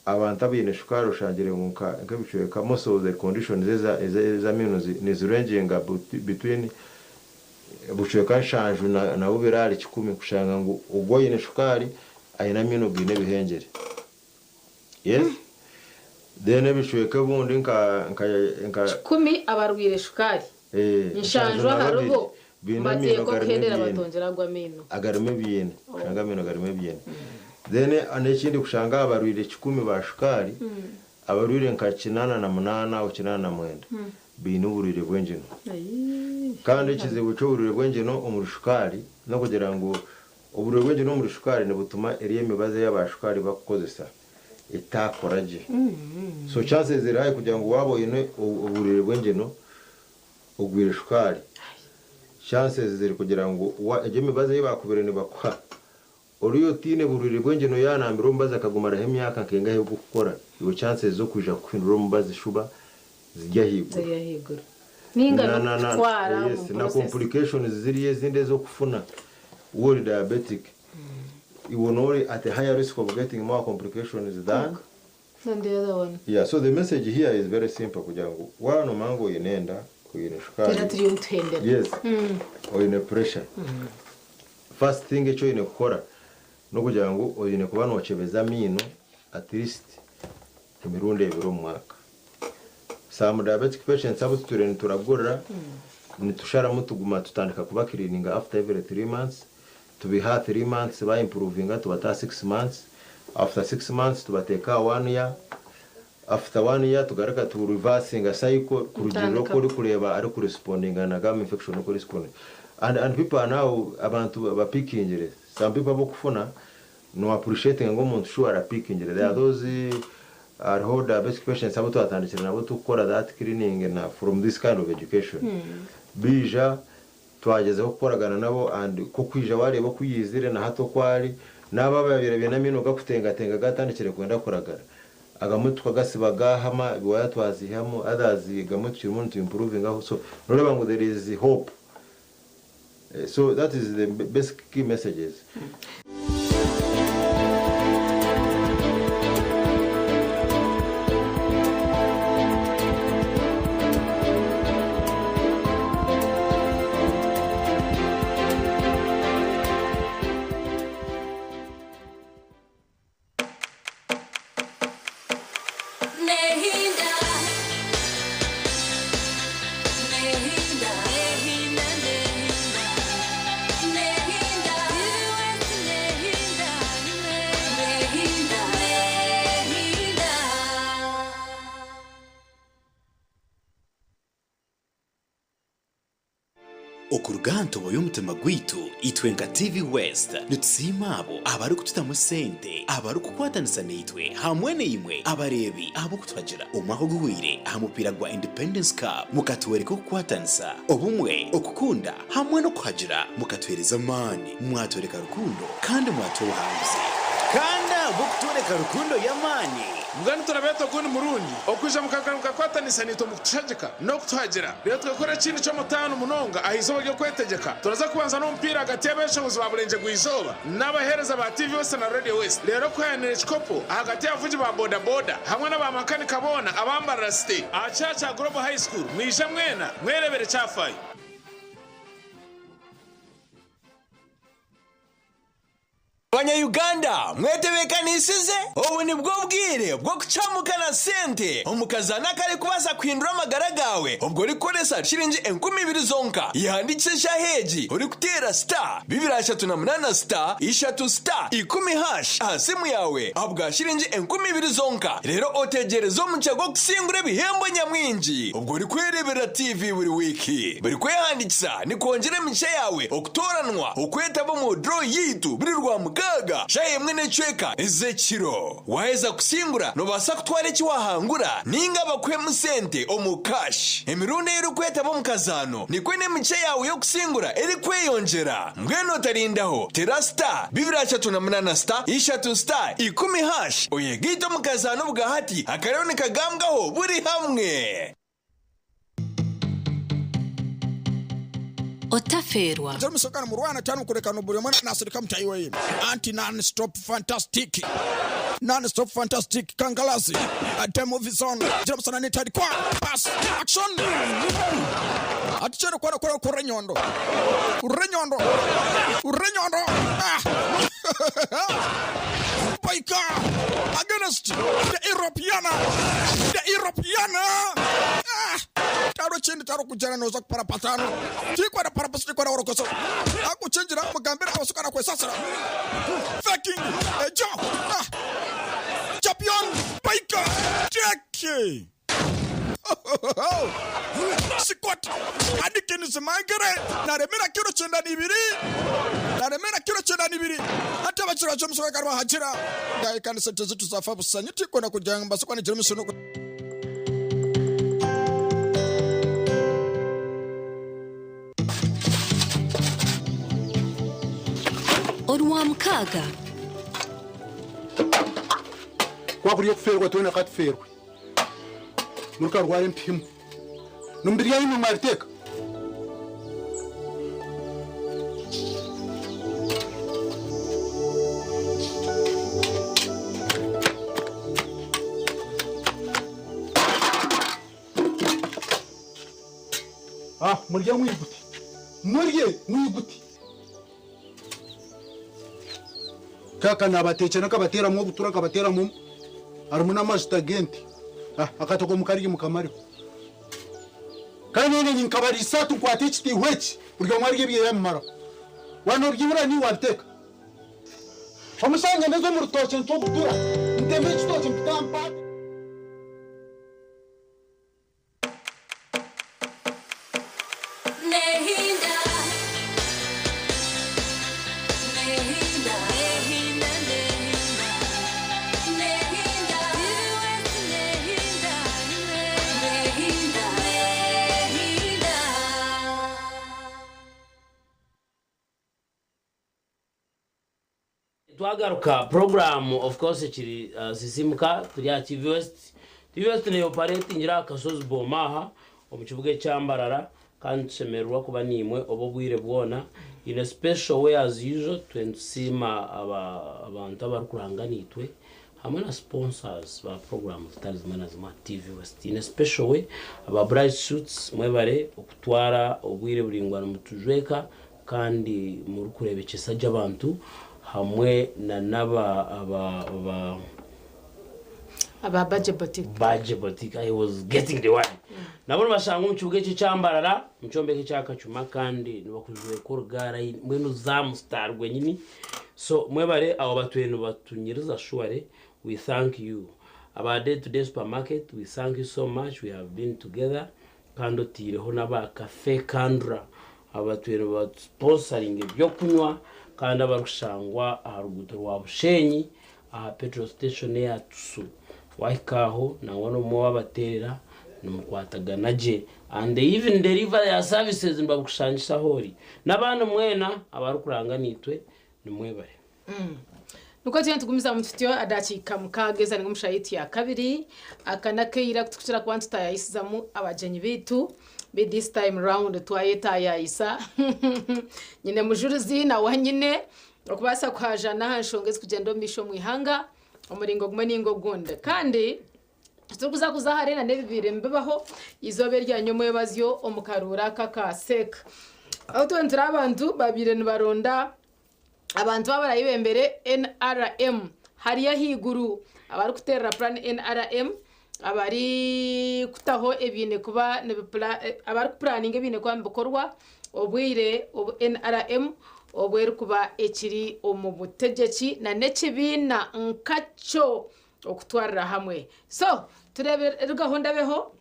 abantu abine shukari ushangire nkabicweka most of the conditions za mino is ranging between bucweka shanju na ubirari 10 kushanga ngo ubwo ine shukari ayina mino bine bihengere. Yes, then bicweka bundi nka 10 abarwire shukari inshanju harubo bagiye ko kendera batongera gwa mino agarime bine kushanga mino agarime bine. Then anekindi kushanga abarwire 10 ba shukari abarwire nka 88 au 89 binu burire bwenjino kandi kizibu cyo burire bwenjino umurushukari no kugira ngo uburire bwenjino umurushukari ne butuma eriye mibaze y'abashukari bakozesa itakoraje. So chances ziraye kugira ngo wabo ine uburire bwenjino ugwire shukari chances ziri kugira ngo eje mibaze y'abakubere ne bakwa Oriyo tine burire bwenjeno yanambira mbaza kagumara hemyaka kenga he gukora iyo chances zo kuja kwindura mbaza shuba zijya higura ninga twara na complications ziriye zinde zo kufuna wori diabetic iwonori at a higher risk of getting more complications than the other one. Yeah, so the message here is very simple kugira ngo wano mango yenenda kuyine shukari yes or in pressure first thing echo ine gukora no kugira ngo oyine kuba nocebeza mino at least emirundi ebiro mwaka. Some diabetic patients abo tureni turagorra nitushara mutuguma tutandika kuba cleaning after every 3 months to be 3 months by improving to bata 6 months after 6 months to bateka 1 year after 1 year tugaraka to reversing a cycle kurugiro kuri kureba ari ku responding na gum infection ko responding and people are now abantu abapikingire. Some people bokufuna no appreciating ngo umuntu sure apikingire. There are those are whole diabetic patients abo twatandikira nabo tukora that cleaning na from this kind of education bija twageze gukoragana nabo and ko kwija wareba kuyizire na hato kwari naba babirebe na mino gakutenga gatandikire kwenda kuragara agamutu kagasibaga hama biwaya twazihamo others gamutu kirimo to improving aho. So nureba ngo there is hope. So that is the basic key messages. Okuruganto boyumutima gwitu itwenga TV West nutsimabo abari kututamu sente abari kukwatanisa nitwe hamwene imwe abarebi abo kutwagira umaho guhwire hamupira gwa Independence Cup mukatwereka kukwatanisa obumwe okukunda hamwe no kuhagira mukatwereza mani mwatwereka rukundo kandi mwatohanze kanda bukutwereka rukundo yamani mugani turabeto gundi murundi okuje mukagaruka kwatanisa nito mukushajika no kutwagira rero twakora kintu cyo mutano munonga ahizo byo kwetegeka turaza kubanza no mpira hagati y'abeshobozi baburenje guizoba n'abahereza ba TV West na Radio West rero kwayanira chikopo hagati y'avuji ba boda hamwe n'abamakanika bona abambara rasite achacha Global High School mwisha mwena mwerebere cyafaye. Abanyayuganda mwetebekanisize ubu ni bwo bwire bwo kucamukana sente omukazana kare kubaza kwindura amagara gawe ubwo rikoresa shilingi 20,000 zonka yandikisha heji uri kutera star 238 star 3 star 10 hash asimu yawe abwa shilingi 20,000 zonka rero otegereza omucego kusingura bihembo nyamwinji ubwo uri kwerebera TV buri wiki buri kwehandikisa ni kongera mice yawe okutoranwa okwetaba mu draw yitu buri rwa gaga shaye mwene chweka ezekiro waheza kusingura no basa kutwara iki wahangura ninga bakwe musente omukash emirundi iri kwetaba mukazano ni kwene mice yawe yo kusingura eri kweyonjera mbweno tarindaho terasta 238 star 3 star 10 hash oyegito mukazano bwahati akarone kagambwaho buri hamwe Otaferwa. Jeremy Sokana Murwana tanu kurekano buri mwana nasirika mtayiwa yini. Anti non-stop fantastic. Non-stop fantastic Kangalasi. Demo Vison. Jeremy Sana nitadi kwa. Pass. Action. Atichero kwa kurenyondo. Urenyondo. Baika. Against the European. Taro chini taro kujana noza para patano. Tikwa na para pasiti kwa na orokoso. Aku change na magambira awasuka na kwa sasa. Faking. Ejo. Champion. Baika. Jackie. Sikwat. Adike ni semangere. Naremera kiro chenda nibiri. Hata bachira chomso karwa hachira. Gai kan sente zitu za fabu sanyiti kwa na kujanga basukwa ni Jeremy Sono. Orwamkaga. Kwakuriye kuferwa tuna katferwa. Muruka rware mpimu. Numbiri yayi mumariteka. Murya mwiguti. Kaka nabatece nakabatera mu butura kabatera mu arumuna master agent akatoko mukarigi mukamari kandi nene nkabari satu kwate chiti wechi buryo mwarige biye mara wano byibura ni wateka omusanga nezo mu rutoke nto butura ndembe chitoke mtampa twagaruka program of course kiri sisimuka turi TV West ne operate ngira akasozi bomaha omukibuge cyambarara kandi semerwa kuba nimwe obobwire bwona in a special way as usual twensima abantu abarukuranganitwe hamwe na sponsors ba program tutalizimana zima TV West in a special way aba bright suits mwebare okutwara obwire buringwana mutujweka kandi murukurebekesa j'abantu hamwe na naba aba budget boutique. I was getting the word. Nabona bashanga umukibuge cyambarara mucombeke cyakacuma kandi nibakujwe ko rugara mwenu zamustar gwenyini so mwebare abo batwenu batunyiriza shware we thank you about day to day supermarket we thank you so much we have been together kandi tireho naba cafe Kandra abatwenu ba sponsoring byo kunywa kandi abarushangwa aharuguto rwa Bushenyi petrol station ya Tusu waikaho na wano mo wabaterera numukwataga naje and they even deliver their services mbabukushangisha hori nabana mwena abarukuranganitwe nimwebare nuko cyane tugumiza mu tutyo adakika mukageza ngo mushayiti ya kabiri akanakira kutukira kwantita yayisizamu abajenyi bitu be this time round twayeta yayisa nyine mujuruzi na wanyine okubasa kwajana hanshongeze kugenda misho mwihanga umuringo gumwe ningo gunde kandi tukuza kuzaharena nebibire mbebaho izobe rya nyomo yabazyo omukarura kakaseka aho twentira abantu babire nibaronda abantu babarayibembere NRM hariya higuru abari kuterera plan NRM abari kutaho ebine kuba abari planning ebine kwa bikorwa obwire NRM obwere kuba ekiri omubutegeki na nekibina nkacho okutwarira hamwe so turebe gahunda beho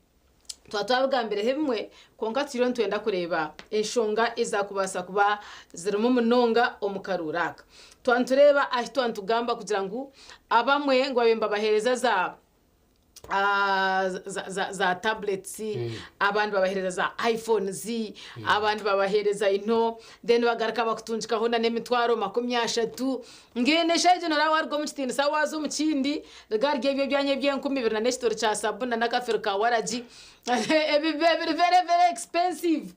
twatwabugambire hebimwe konka tiro ntwenda kureba enshonga iza kubasa kuba zirimo munonga omukaruraka twantureba ahitwantugamba kugira ngo abamwe ngo abemba bahereza za tablets abantu babahereza za iPhones abantu babahereza into then bagaraka bakutunjikaho na nemitwaro 30 ngene shaje nora wargo mutini sawazo mukindi rigarge byo byanye bye 20 na store cha sabuna na kafir ka waraji very very expensive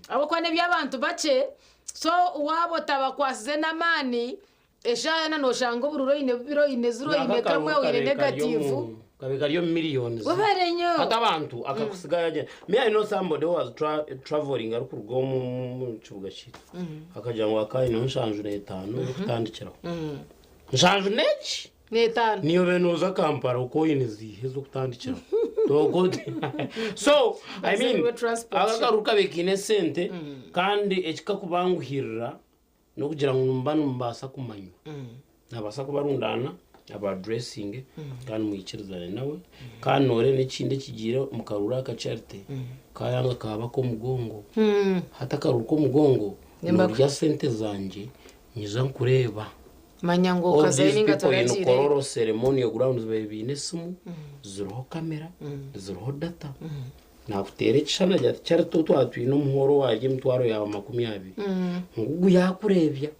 abo kwane by'abantu bace so wabo tabakwasize na mani eshana no shango bururo ine biro ine zero ine kamwe ine negative kabikariyo millions wabarenyo hata abantu akakusigaye me I know somebody who was traveling ari kurugo mu kibuga cyitwa akagira ngo akaye no nshanju n'etano kutandikiraho nshanju neki n'etano niyo benuza Kampala uko yine zihezo kutandikiraho so I mean akagaruka bekine sente kandi ekikakubanguhirira no kugira ngo mbasa kumanya nabasa kubarundana aba dressing kandi muyikirizane nawe kandi nore n'ikindi kigira mukarura ka charity kayanga kaba ko mugongo hata karuko mugongo n'urya sente zanje nyiza nkureba manyango kazayininga toragire kororo ceremonial grounds baby nesimu ziriho kamera ziriho data nakutere chana ya charity twatwino muhoro waje mtwaro yawe 20 ngugu yakurebya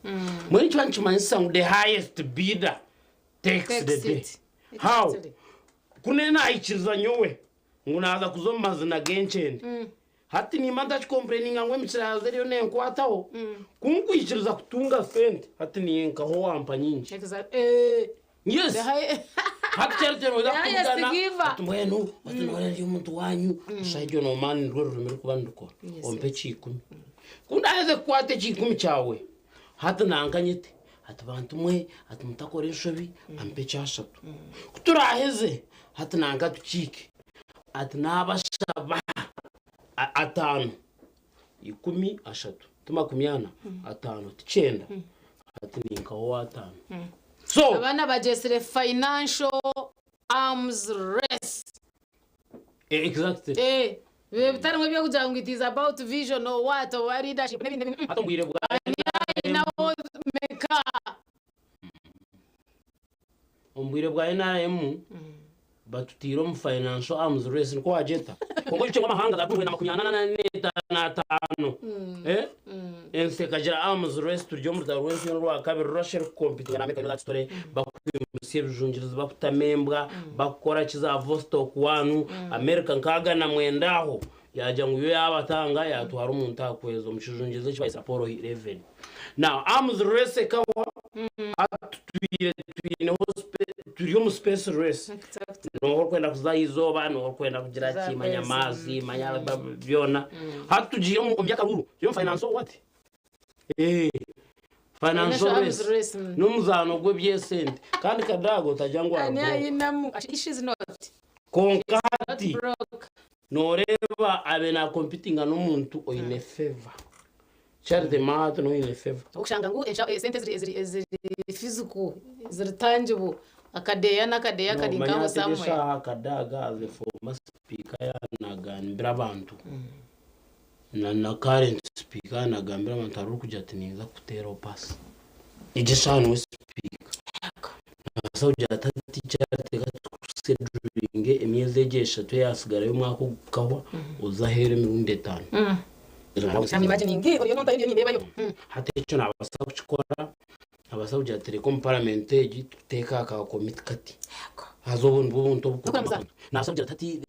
muri cyanchimanyisa ngo the highest bidder takes the day. How? Kunena ichiriza nyowe. Ngunaza kuzomaza na genchende. Hati ni manda complaining ngwe mchiraza ryo ne nkwataho. Kunku ichiriza kutunga sente. Hati ni nkaho wampa nyinji. Yes. Hati charite no da kugana. Tumwenu, batunora ryo muntu wanyu. Shaijo no mani rwo rumero kubanduko. Ompe 10. Kundaze kwate 10 cyawe. Hati nankanyite. Hati bantu mwe hati mutakoresha bi ampe cyashatu kuturaheze hati nanga tukike hati nabashaba atanu 10 ashatu tuma kumyana atanu 9 hati ninkaho watanu so abana bajesere financial arms race exactly bitari ngo byo kugira ngo it is about vision or what or leadership n'ibindi atombwire bwa ombwire bwa NRM batutiro mu financial arms race niko wajeta kongo cyo amahanga za 2025 ense kajira arms race turyo mu darwensi no rwa kabiri Russia compete na meka story bakuye bijunjiriza bakutamembwa bakora kiza Vostok 1 America nkaga na mwendaho yaja ngo yabatanga yatwara umuntu akwezo mukijunjiriza kibaye Sapporo 11 now arms race kawa turiyo mu space race no kwenda kuzayizoba no kwenda kugira kimanya mazi manya byona hatugiye mu by'akaruru yo finance what financial race no muzano gwe byesente kandi kadago tajangwa she's not konkati noreba abena competing n'umuntu oyine favor charity mat no ine favor ushanga ngo sente ziri physical ziri tangible akadeya n'akadeya kadingaho samwe akadaga as a former speaker yanagambira abantu na current speaker yanagambira abantu ari kujya atiniza kutera pass igishano we speaker nasauja atati charity gatsekusedringe emyeze egesha to yasigara yo mwako gukahwa uzahere 5 hata icyo nabasaba gukora abasabye Telecom Parliament giteka aka komite kati hazobuntu buntu nasabye ati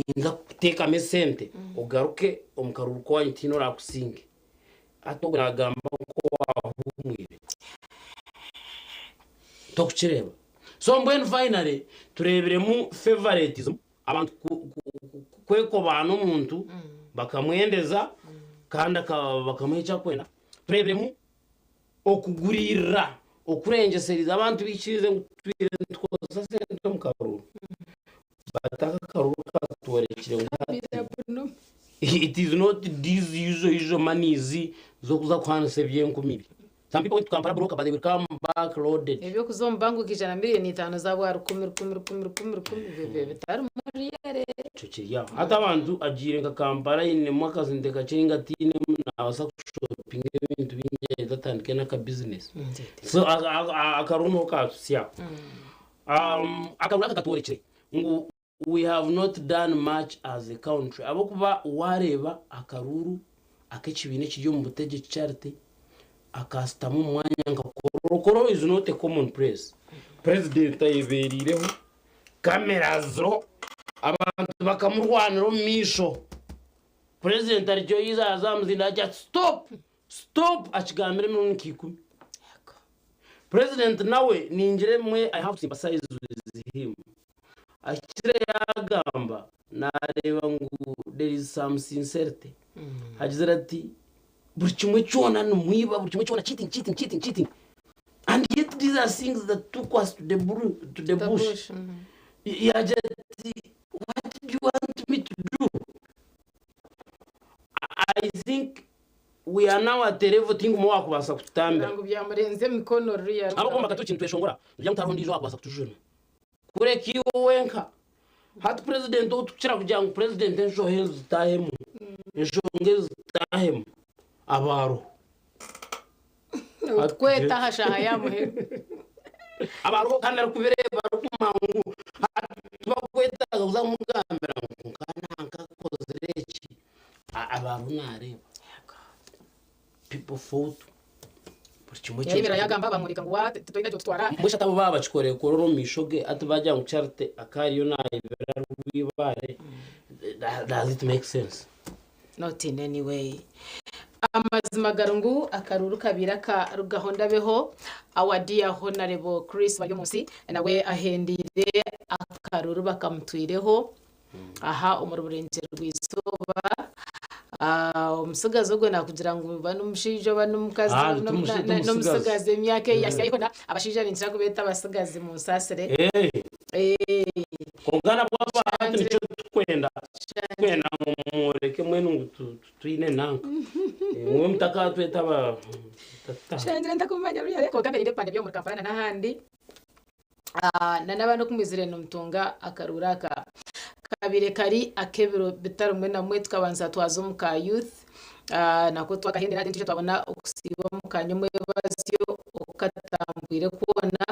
minza kuteka mesente ugaruke omukaruruko wanyu tino rakusinge atogagamba ko wahumwire tokuchireba so mbwen finally turebere mu favoritism abantu kweko bana umuntu bakamwendeza kandi bakamwica kwenda turebere mu okugurira okurengeseriza abantu bikirize ngutwire twoza sente mu karuru bataka karuru katworekire it is not these usual monies zo kuza kwanse byenkumiri. Some people to Kampala broker, but they will come back loaded. Ebyo kuzombangu kijana miliyoni 5 zabo ari 10 bitari muri yare. Chochiya. Hata abantu ajirenga Kampala ine mwaka zindeka chenga tine na wasa shopping ibintu binje datandike na ka business. So akaruno ka sia. Akarura katworekere. Ngo we have not done much as a country. Abokuba wareba akaruru akechibine kijyo mu butege charity. Akastamu mwanya nka korokoro is not a common place. President ayiberireho kamera zo abantu bakamurwanira misho. President arjo yiza azamzinda just stop achigambire mu nkikumi. President nawe ninjire mwe I have to sympathize with him. Akire yagamba nareba ngo there is some sincerity. Hagizira ati buri kimwe cyona numwiba buri kimwe cyona cheating and yet these are things that took us to the bush. What did you want me to do? I think we are now at the level thing more kubasa kutambira ngo byamurenze mikono riya abo komba katukintu tweshongora bya mutarundi kubasa kutujuna kure kiwo wenka hat president utukira kugira ngo president ensho health time ensho ngezi time abaro kweta hasha yamuhe abaro kandi kubireba kumangu tubakweta kuza mugambira nkananka kozereki abaro nareba people fought yibira yagamba bamurika ngo wate tutoyina twara mbusha tabo babachikoreye kororo mishoge atubajya mu charte akariyo nayibera rwibare. Does it make sense? Not in any way. Amazima garungu akaruru kabira ka rugahonda beho our dear honorable Chris Bayomusi nawe ahendire akaruru bakamtwireho aha umuruburengero rwisoba umusigazi ubwo nakugira ngo bano mushije bano mukazi no musigazi imyaka yasigaye kona abashije n'inzira kubeta abasigazi mu nsasire kongana bw'abantu nicyo twenda mureke mwe tuyine nanka mwe mutaka tweta ba shangira ndakumanya ruri ariko kamera inde pande byo muri Kampala n'ahandi n'abano kumizire n'umutunga akarura ka kabire kari akebero bitarumwe na mwe tukabanza twazo mu ka youth nako twakahendera ati twabona okusiba mu kanyumwe bazyo okatambwire kubona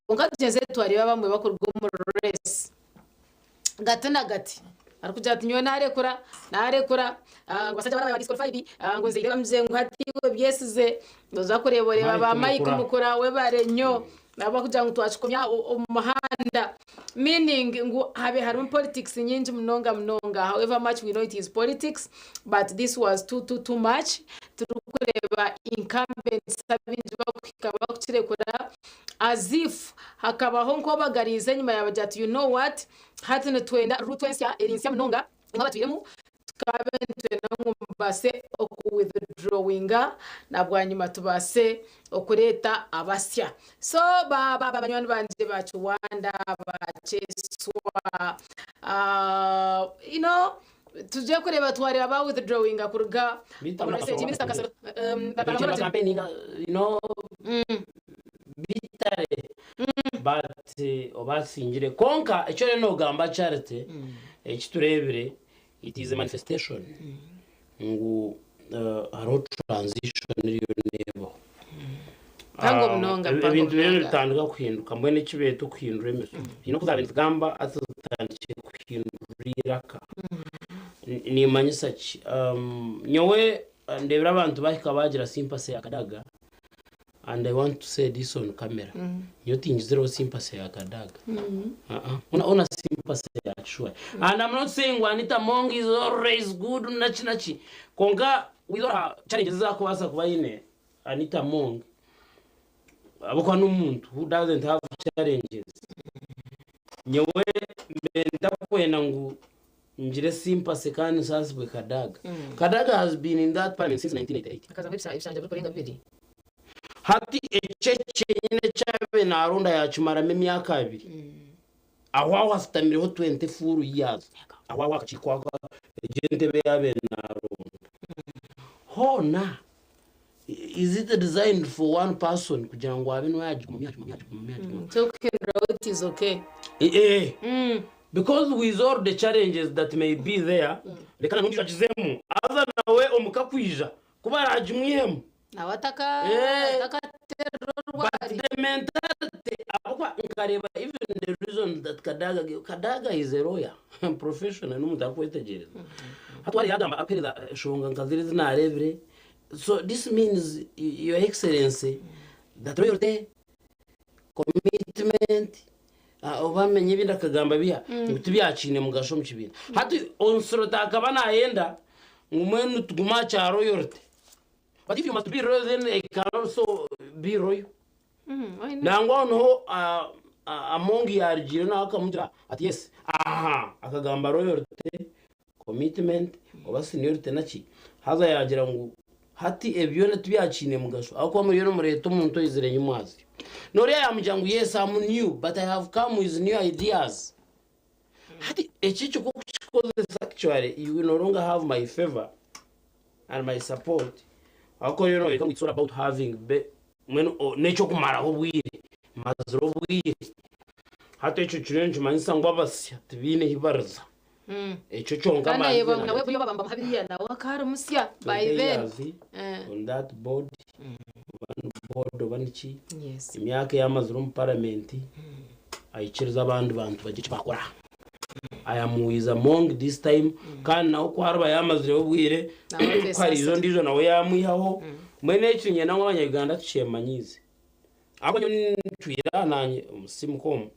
konka tugenze twari bamwe bakorwa mu race gatana gati arikuja ati nyo narekura basajya bara disqualified ngo nzira mzengu hatiwe byesize ndoza kureboreba ba Mike mukora we barenyo naba kugira ngo twachikomya umuhanda meaning ngo habe hari politics nyinji mnonga however much we know it is politics but this was too much turukureba incumbents sabinji bakikaba kukirekura as if hakabaho nko bagarize nyuma yabajati you know what hatene twenda rutwensia erinsia mnonga ngabatuyemu tukabentwe ngumbase oku withdrawinga nabwanyuma tubase okureta abasya so banywana banje bacu Rwanda bacheswa you know tuje kureba twari aba withdrawinga kuruga minister kasero campaign you know bitare but obasingire konka icyo reno gamba charity ekiturebere it is a manifestation ngo haro transition iriyo nebo tango mnonga ibintu byo bitandika kuhinduka mbone kibeto kuhindura emeso ino kuzabintu gamba atutandike kuhindurira ni manyisa nyowe ndebera abantu bahika bagira sympathy yakadaga and I want to say this on camera. You think zero sympathy yakadaga. Una sympathy actually. And I'm not saying Juanita Mong is always good nachi. Konga we don't have challenges zako basa kubaine Anita Mong. Abukwa n'umuntu who doesn't have challenges. Nyewe mbenda kwena ngo njire sympathy kandi sasibwe Kadaga. Kadaga has been in that parliament since 1988. Akaza kwibisha ibishanje buri kurenga bibiri. hati ecece nyine cyabe narunda yacumaramo imyaka 2 aho afitamireho 24 years aho akikwaga gendebe yabe narunda hona. Is it designed for one person kugira ngo abe no yaje mu myaka talking about is okay because with all the challenges that may be there lekana nundi yakizemu aza nawe omukakwija kuba yaje mwihemu nawataka but the mentality akwa nkareba even the reason that Kadaga is a lawyer professional n'umuntu akwetegereza hatwari yagamba apereza shonga nkaziriza narebere. So this means, Your Excellency, that loyalty, commitment, obamenye binda kagamba biya tubyacine mugasho mukibintu hati onsorota akabana yenda ngumwenu tuguma cha loyalty, but if you must be loyal then it can also be loyal. Nangwa no among yarjire na akamujira ati yes akagamba loyalty, commitment, oba seniority nachi haza yagira ngo hati ebyone tubyacine mugasho akwa muri yo mureto umuntu izire nyumazi noriya yamujyangu yes I'm new but I have come with new ideas. Hati echicho kuko actually you no longer have my favor and my support. Akwa it's all about having when necho kumara obwire mazro obwire hati echo chirenge manisa ngwabasya tibine hibarza echo chonga kana yeba nawe buyo babamba habiriya nawe akara musya by then on that board one board obanichi yes imyaka y'amazuru mu parliament ayikiriza abantu bagice bakora I am with among this time kana naho kwarba y'amazuru obwire kwari izo ndizo nawe yamwihaho mwene ekinye nawe abanyarwanda tucemanyize ako nyo twira nanye umusimukom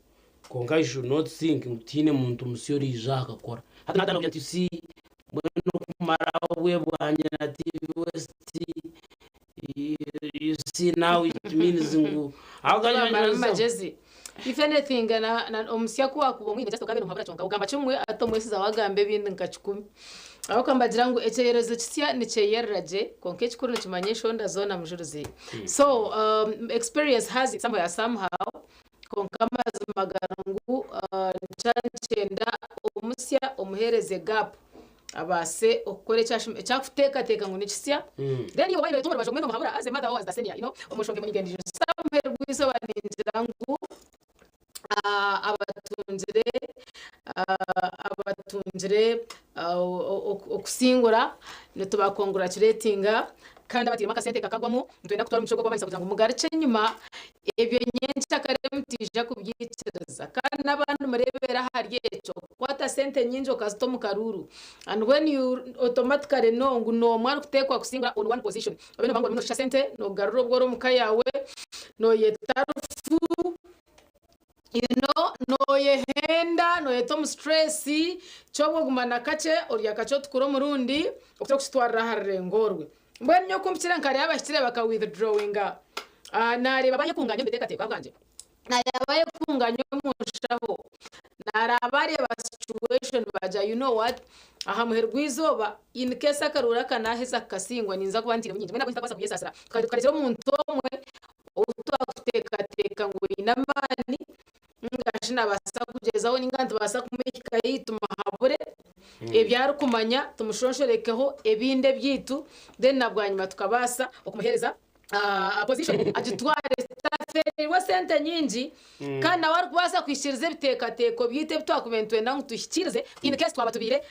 konga you should not think mutine muntu musiyori jaka kora hata nada no si mweno kumara we bwanye na TV West you see now it means ngu akanya majezi if anything na omusya kwa kubomwe just kabere mpabara chonga ugamba chumwe atomwesiza wagambe bindi nkachikumi aho kambagira ngo echeyerezo kisya nicheyeraje konke chikuru nikimanyesho ndazona mujuruzi so experience has it somehow konkama zimagarangu nchanda omusya omuhereze gap abase okore cyakuteka teka ngo nikisya then you wait to baje mweno muhabura as a mother was the senior omushonge munyigendije samuher gwiso baninjirangu abatunjire okusingura netuba congratulatinga kandi abatirima kasente kakagwamo ntwenda kutwara umuco gwa banisa kugira ngo mugarice nyuma ebyo nyenshi akaremutija kubyiciriza kandi n'abantu murebera hari echo kwata sente nyinjo kasto mu karuru and when you automatically know no mwari kutekwa kusinga on one position abene bango muno sente no garuro bworo mukayawe no yetarufu no yehenda no yetom stress cyobo gumana kace orya kaco tukuro murundi okutwa kustwara harengorwe mbwenyo kumpitira nkari abashitire baka withdrawinga nareba bayekunganya mbeteka teka bwanje nayabaye kunganya mushaho narabare ba situation baja you know what aha muherwizoba in case akarura kana heza kasingwa ninza kubantira nyinje mena kwita kwasa kuyesasira karitero muntu omwe utwa teka ngo inamani ngashina basa kugezaho ningantu basa kumeka yituma habure ebyaro kumanya tumushonshorekeho ebinde byitu then nabwanyuma tukabasa okumuhereza position agitware staferi wa sente nyinji kana wari kubasa kwishirize biteka byite bitwakubentwe nangu tushikirize in case twabatubire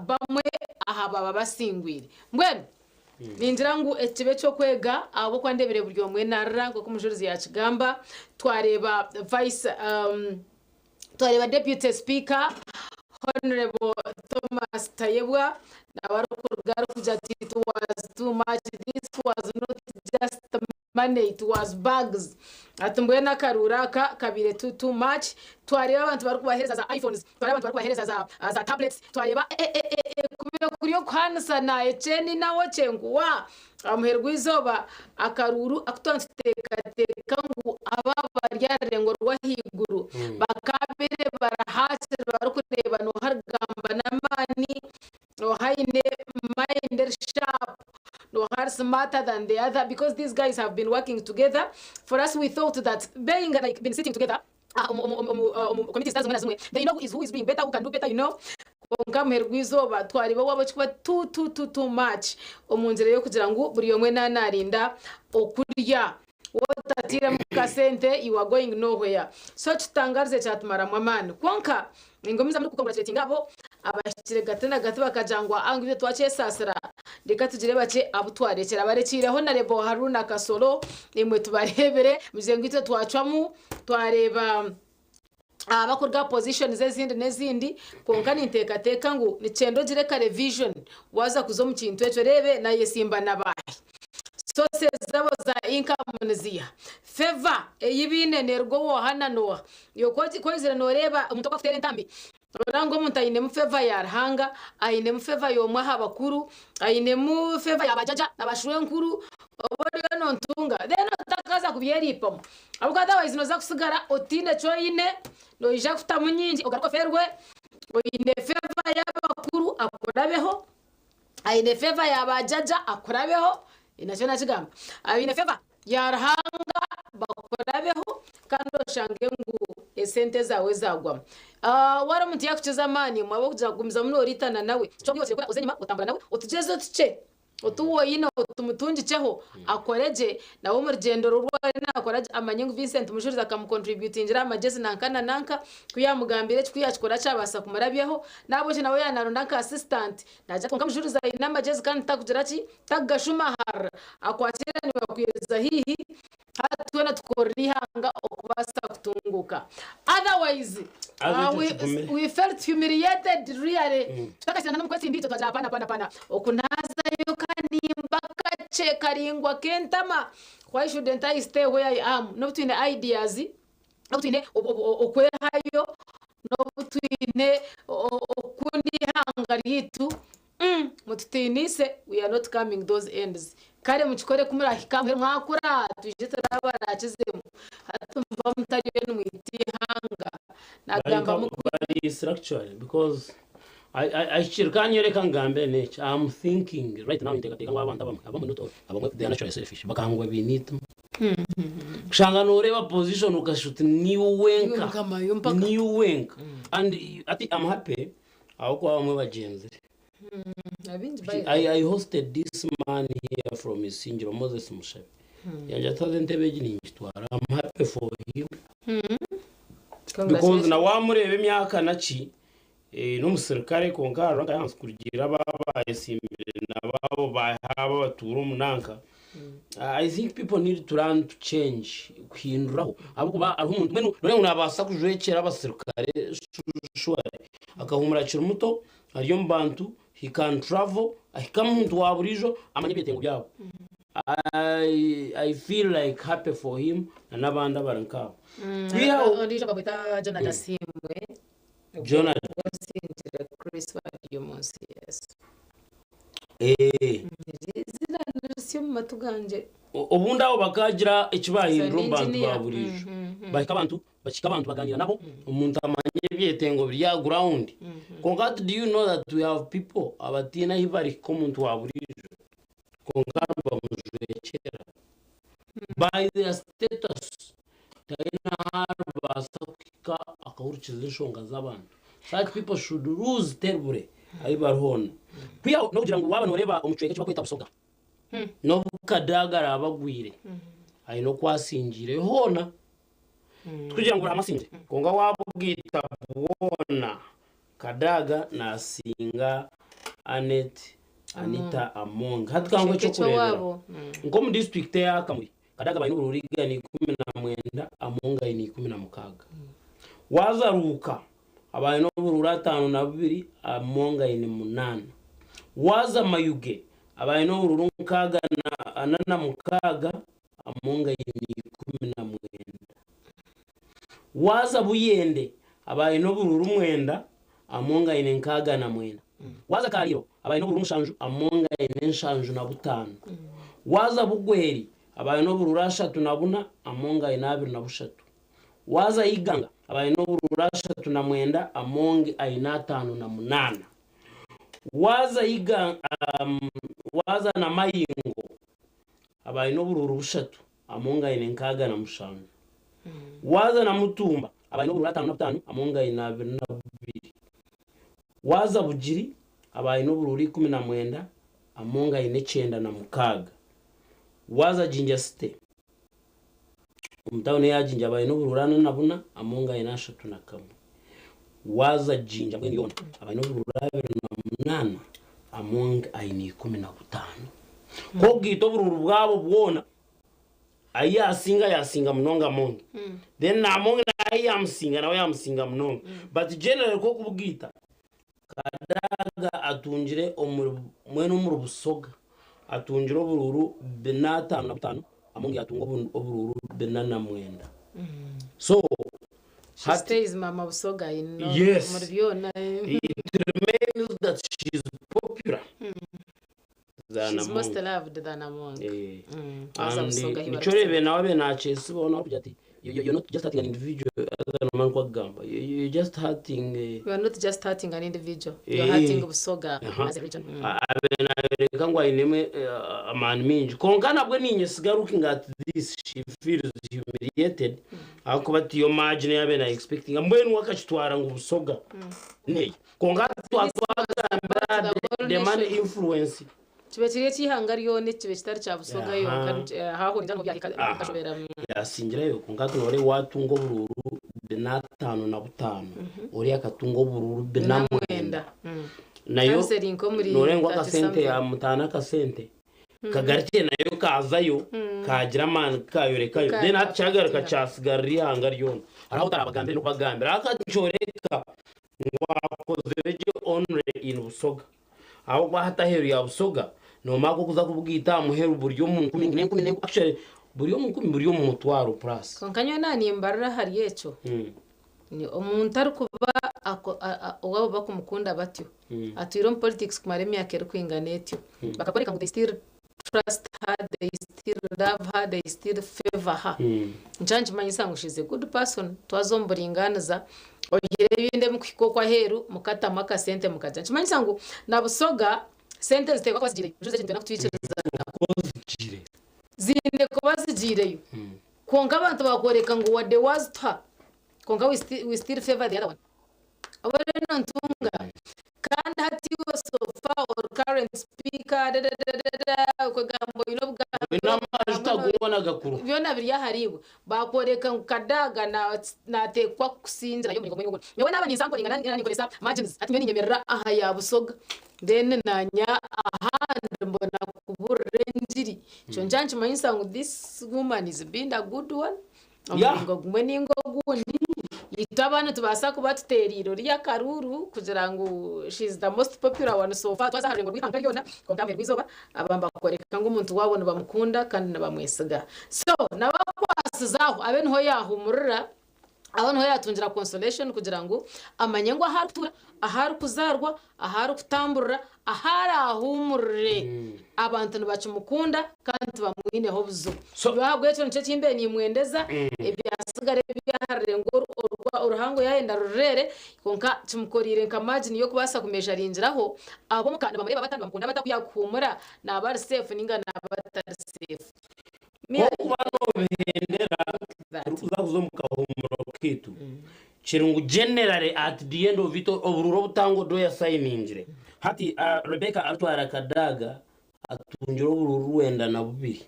bamwe aha baba basingwire mbwene ninjira ngo ekibe cyo kwega abo kwandebere buryo mwe narrango kumujurizi ya Kigamba twareba twareba deputy speaker Honorable Thomas Tayebwa nabarukurugaru kujati it was too much, this was not just money, it was bags atumbwe na karuraka kabire too much twareba abantu bari kubahereza za iPhones twareba abantu bari kubahereza za tablets twareba kuriyo kwansa na echeni nawo chenguwa amuherwizoba akaruru akutanteka ngo ababa ryarengo rwahiguru bakabere barahase barukureba no hargamba namani no haine minder sharp no har smarter than the other because these guys have been working together. For us, we thought that being like been sitting together, committees they know who is doing better, who can do better, you know. Rwizoba twaribo wabo chikuba too much omunzire yo kugira ngo buri yomwe narinda okurya wotatira mukasente you are going nowhere. So chitangaze chatumara mwamani konka ingomiza muri congratulating abo abashikire gatena gato bakajangwa angivyo twache sasira reka tugire bace abutwarekera barekireho na Rebo Haruna Kasolo imwe tubarebere muzengwite twacwamu twareba abakorwa position zezindi nezindi konka nintekateka ngo nicendo gire kare vision waza kuzo mu kintu eco rebe na Yesimba nabaye sose zabo za income nzia favor eyibine nergo wo hananoa yokozi koizira noreba umutoko afite ntambi rango muntayine mu favor yarhanga ayine mu favor yo mwaha bakuru ayine mu favor yabajaja nabashuwe nkuru obori no ntunga then utakaza kubyeripo abukada wayizino za kusigara otine choine no ija kuta munyinji ogarako ferwe oyine favor y'abakuru akorabeho ayine favor yabajaja akorabeho inacyo nakigamba ayine favor yarhanga bakorabeho kandi oshange ngo esente zawe zagwa wara muntu yakucheza mani mwabo kujagumiza muno ritana nawe cyo byose ko uzenyima utambara nawe utujezo tuce utuwo yino utumutungiceho akoreje nawo mu rugendo rwari nakoraje amanyengu Vincent mushuriza akamucontributingira amagezi nanka kuyamugambire kwiyakora cyabasa kumarabyeho nabo je nawe yanarunda ka assistant naje konka mushuriza inamagezi kandi takugira ki tagashuma har akwatira ni bakuyeza hihi hatuna tukorihanga okubasa kutunguka otherwise we felt humiliated really tukakasana namukwati ndito twajapana pana okunaza yo kanimba kache karingwa kentama why shouldn't I stay where I am no between ideas no between okwehayo no between okundi hanga yitu mututinise we are not coming those ends kare muchikore kumura hikamwe mwakura tuje tarabara chizemu hatumva mutariwe n'umwiti hanga nagamba mukuri structural because I chirkanyereka ngambe nature I'm thinking right now intekateka abantu abamunoto abamwe they are naturally selfish bakangwa binito kushanga noreba position ukashuti new wenka and I'm happy awukwa bamwe bagenzi I hosted this man here from Isinjiro Moses Mushabe yajataze ntebe gininjitwara I'm happy for him because na wamurebe myaka naci n'umusirikare konka ranka yanskurugira baba Simbire nababo bahaba baturu munanka I think people need to learn to change kwinduraho abukuba arumuntu menu none unabasa kujwekera abasirikare shware akahumura kiri muto ariyo mbantu he can travel akamuntu waburijo amanyebete ngo byabo I feel like happy for him nabandi baranka ndije babita Jonathan Simbwe Jonathan Simbwe Chris Wadiyomonsi yes zina nasiyo matuganje ubundi abo bakagira ikibahindura mbantu baburijo bahika abantu baganira nabo umuntu amanye byetengo bya ground konka do you know that we have people abatina hibari ko umuntu waburijo konka bamujwekera by their status taina basaka akawurikiza inshonga z'abantu like people should lose terribly ayibarhona pia no kugira ngo waba noreba umucweke cyo kwita busoga no kadagara abagwire ari no kwasingire hona kugira ngo amasinge konga wabugita bona kadaga nasinga Anita Among hatkangwe cyo kureba ngo mu district ya Kamuri kadaga bari n'ururiga ni 19 Amonga ni 16 wazaruka abantu n'uburura 5 na 2 Amonga ni 8 waza Mayuge abantu n'ubururu nkaga na mukaga Amonga ni 19 waza Buyende abantu n'ubururu 9 Amonga ni nkaga na 9 waza Kariro abantu n'ubururu mushanju Amonga ni nshanju na 5 waza Bugweri abantu n'ubururu 3 na 4 Amonga ni 2 na 3 waza Iganga abantu n'ubururu 3 na 9 Amonga ni 5 na 8 waza Iganga waza na Mayingo abaye n'ubururu bushatu amungayine nkaga na mushanu waza na mutumba abaye n'ubururu 5 na 5 amungayine 2 na 2 waza bugiri abaye n'ubururu 19 amungayine 9 na mukaga waza jinja site umutawone yajinja abaye n'ubururu 4 na 4 amungayine 3 na 1 waza jinja mwe yona abaye n'ubururu 2 na 8 amungayine 15 ko gito bururu bwabo bwona yasinga mnonga mongi then na mongi na yamusinga mnonga but generally ko kubugita kadaga atunjire mwene umuru busoga atunjire bururu 5 na 5 amongi atunga bururu 4 na 9 so she stays mama busoga yes murbiona it remains that she is popular she's most loved than among nichorebe nawe nachesi bona kujati you're not just hurting an individual other man kwa gamba you're just hurting you are not just hurting an individual you're hurting busoga as a region abena kangwa ineme man minji kongana bwe ninye sigaruking at this she feels humiliated akubati yo margin yabena expecting ambweni wakachitwara ngo busoga ne kongana twagamba the man influence Chibetire chihangariyone chibetari chabusoga yo haho njano byakashobera yasingira yo kungato nore watungo bururu 5 na 5 uri akatungo bururu 9 nayo nore ngo akasente ya mutana kasente kagarike nayo kazayo kagira man kayorekayo then acyagaruka cyasigarira hangariyone araho tarabagambe no bagambira akachoreka wakozeje onre in busoga aho bahataheru ya busoga no mako kuza kubwita muheru buryo mu 10 actually buryo mu 10 buryo mu mutwaro plus konkanywa nani imbarara hari yecho ni omuntu ari kuba wabo bakumukunda batyo atwiro politics kumare myaka eri kwinganetyo bakakoreka ngo they still trust her, they still love her, they still favor her njanje manyisa ngo she's a good person twazomburinganiza ogire binde mukikokwa heru mukata maka sente mukaja manyisa ngo nabusoga sente zitekwa kwazigire juze kintu nakutwiciriza nakozigire zinde ko bazigireyo konga abantu bakoreka ngo what they was to konga we still favor the other one abare ntunga kandi hati so far or current speaker ko gambo inobwa inamajita kubona gakuru byona biri yahariwe bakoreka ngo kadaga na tekwa kusinzira yo ngo yewe n'abanyizambo ingana nikolesa margins ati mwe nyemerera aha yabusoga then nanya ahandi mbona kuburenjiri cyo njanje manyisa ngo this woman is being a good one ngo gumwe ningo gundi itabana tubasa kuba tuteriro rya karuru kugira ngo she's the most popular one so far twazahari ngo rwikanga yona kontamwe rwizoba abamba koreka ngo umuntu wabona bamukunda kandi nabamwesiga so nabakwasizaho abe nho yahumurira abantu yatungira consolation kugira ngo amanye ngo ahari kuzarwa ahari kutamburira ahari ahumurire abantu ntibacumukunda kandi bamwineho buzo babwe cyo nce kimbe ni mwendeza ebyasigare byaharire ngo uruhango yayenda rurere konka tumukorire nkamagine yo kubasa kumesha rinjiraho abo mukanda bamureba batanga bamukunda batakuyakumura nabari safe ninga nabatari safe uzakuzo mukahumuro kitu chirungu generally at the end of it obururo butango do ya signingire hati Rebecca atwara kadaga atunjiro bururu wenda na bubiri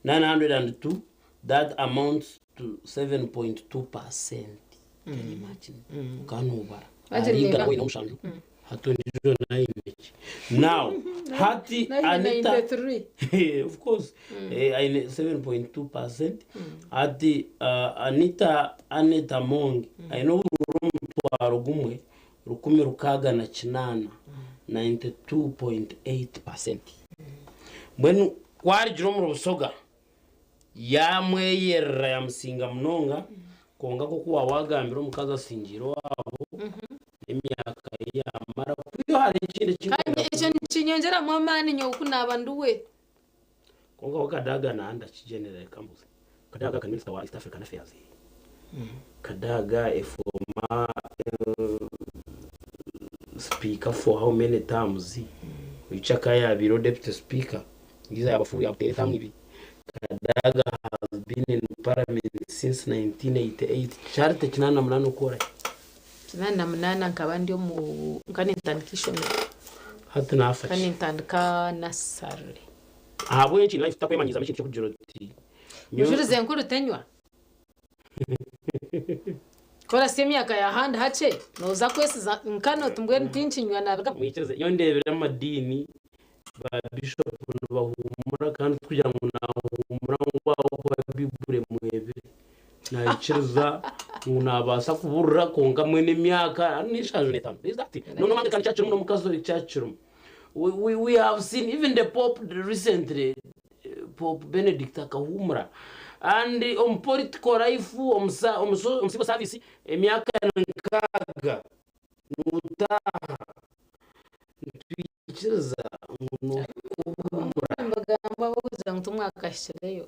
902 that amounts to 7.2%. Can you imagine kanubara ariga we no mushanju hatunjiro na image now hati Anita of course 7.2% hati Anita Mongi I know rutwaro gumwe rukumi rukaga na kinana 92.8%. Mwenu kwari jiro mu busoga yamweyerera yamusinga mnonga konga ko kuwa wagambira umukaza singiro wabo emyaka yamara kuyo hari ikindi kintu kinyongera mu mani nyo kunaba nduwe konga wakadaga na anda kigenera kambuze kadaga kan minister wa East African Affairs kadaga efoma speaker for how many times wichaka ya biro deputy speaker ngiza yabafuya update tamwe Kadaga has been in parliament since 1988. Charte kinana munana ukora. Kinana munana nkaba ndi mu kanintandikisho hati nafashi kanintandika nasarre. Abo yenchi life takwemanyiza mishintu cyo kujiro ti. Mujurize nkuru tenywa. Kora semyaka ya hand hache noza kwesiza nkano tumbwe ntinchinywa naruga mwikireze yo ndebera amadini ba bishop bahumura kandi kugira ngo nahumura ngwaho kwa bibure mwebe nayikiriza ngunabasa kuburura konga mwene myaka nishaje netano exactly no manje kan church no mukazo church we have seen even the pope recently Pope Benedict akahumura and political life civil service emyaka nkaga nutaha twikiza no mbagamba bavuze ngo umwaka ashireyo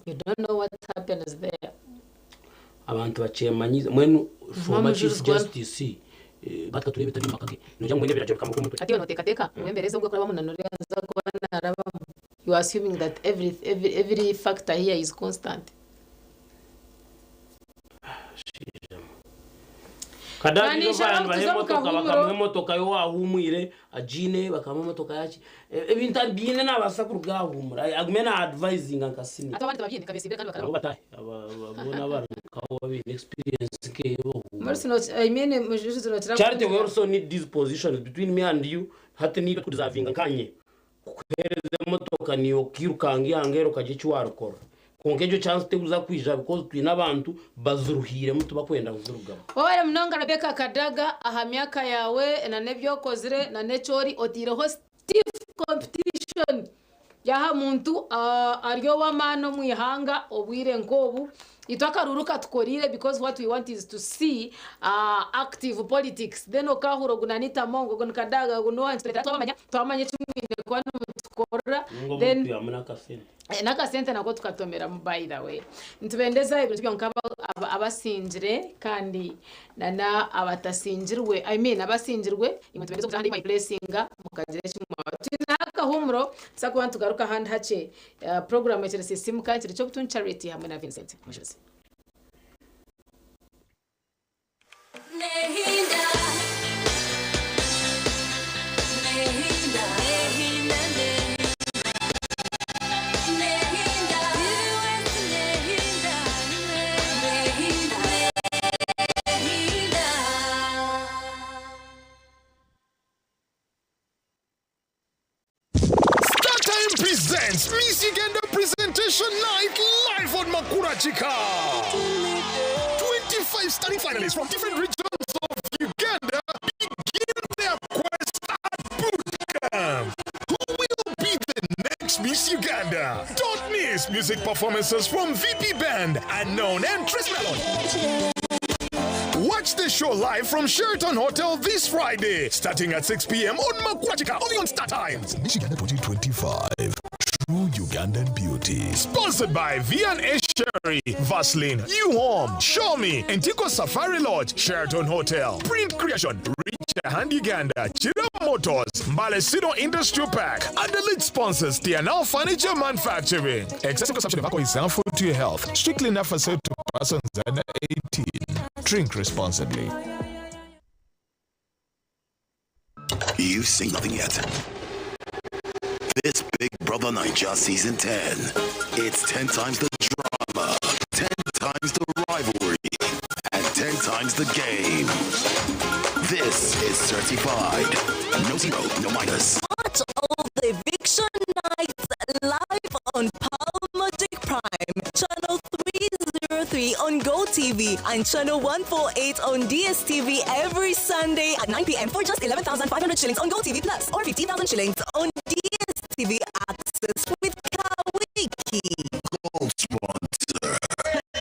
you don't know what happens there abantu bacemanyiza mwenu former chief justice bataturebe tabimakage nujya ngo ndebera cyo kamukuru ati ono teka mwembereze ubwo kora bamunanura za kubana araba. You are assuming that every factor here is constant. Kadani no bantu bahemotoka bakamuhemotoka yo wahumwire ajine bakamuhemotoka yaki ebintu bine nabasa kurugahumura agumena advising ankasini atabandi babyine kabesibire kandi bakara batahe ababona barukaho babi experience ke bo Mercy I mean mujuzu no tira Charity we also need these positions between me and you hati need to deserving nkanye kuhereza motoka niyo kirukangi angero kagici warukora konkejo chance teguza kwija because twi nabantu bazuruhire mutu bakwenda kuzurugaba wowe mnonga Rebecca Kadaga aha myaka yawe na nebyo kozire na nechori otireho stiff competition yaha muntu aryo wamano mwihanga obwire nkobu itwakaruruka tukorire because what we want is to see active politics then okahuro gunanita mongo gon Kadaga guno answera twamanya chimwine kwa tukora then nakasente nako tukatomera by the way ntubendeza ibintu byonka abasinjire kandi nana abatasinjirwe I mean abasinjirwe imutubendeza kandi my blessinga mukagire chimwa humro sakubantu garuka hand hache program ya system kandi cyo butun charity hamwe na Vincent mushozi Presents Miss Uganda Presentation Night live on Makura Chika. 25 stunning finalists from different regions of Uganda begin their quest at boot camp. Who will be the next Miss Uganda? Don't miss music performances from VP Band, Unknown and Tris Melon. Watch the show live from Sheraton Hotel this Friday, starting at 6 p.m. on Makwachika, only on Star Times. Miss Uganda 2025. True Ugandan Beauty. Sponsored by V&A Sherry, Vaseline, U-Home, Show Me, Antico Safari Lodge, Sheraton Hotel, Print Creation, Rich Hand Uganda, Chira Motors, Malesido Industrial Park, and the lead sponsors, TNL Furniture Manufacturing. Excessive consumption of alcohol is harmful to your health. Strictly not for sale to persons under 18. Drink responsibly. You've seen nothing yet. This Big Brother Naija Season 10. It's 10 times the drama, 10 times the rivalry, and 10 times the game. This is certified. No zero, no minus. Part of the Eviction Nights live on Palmatic Prime, Channel 303 on GoTV, and Channel 148 on DSTV every Sunday at 9 p.m. for just 11,500 shillings on GoTV Plus or 15,000 shillings on DSTV Access with Kawiki. Gold sponsor,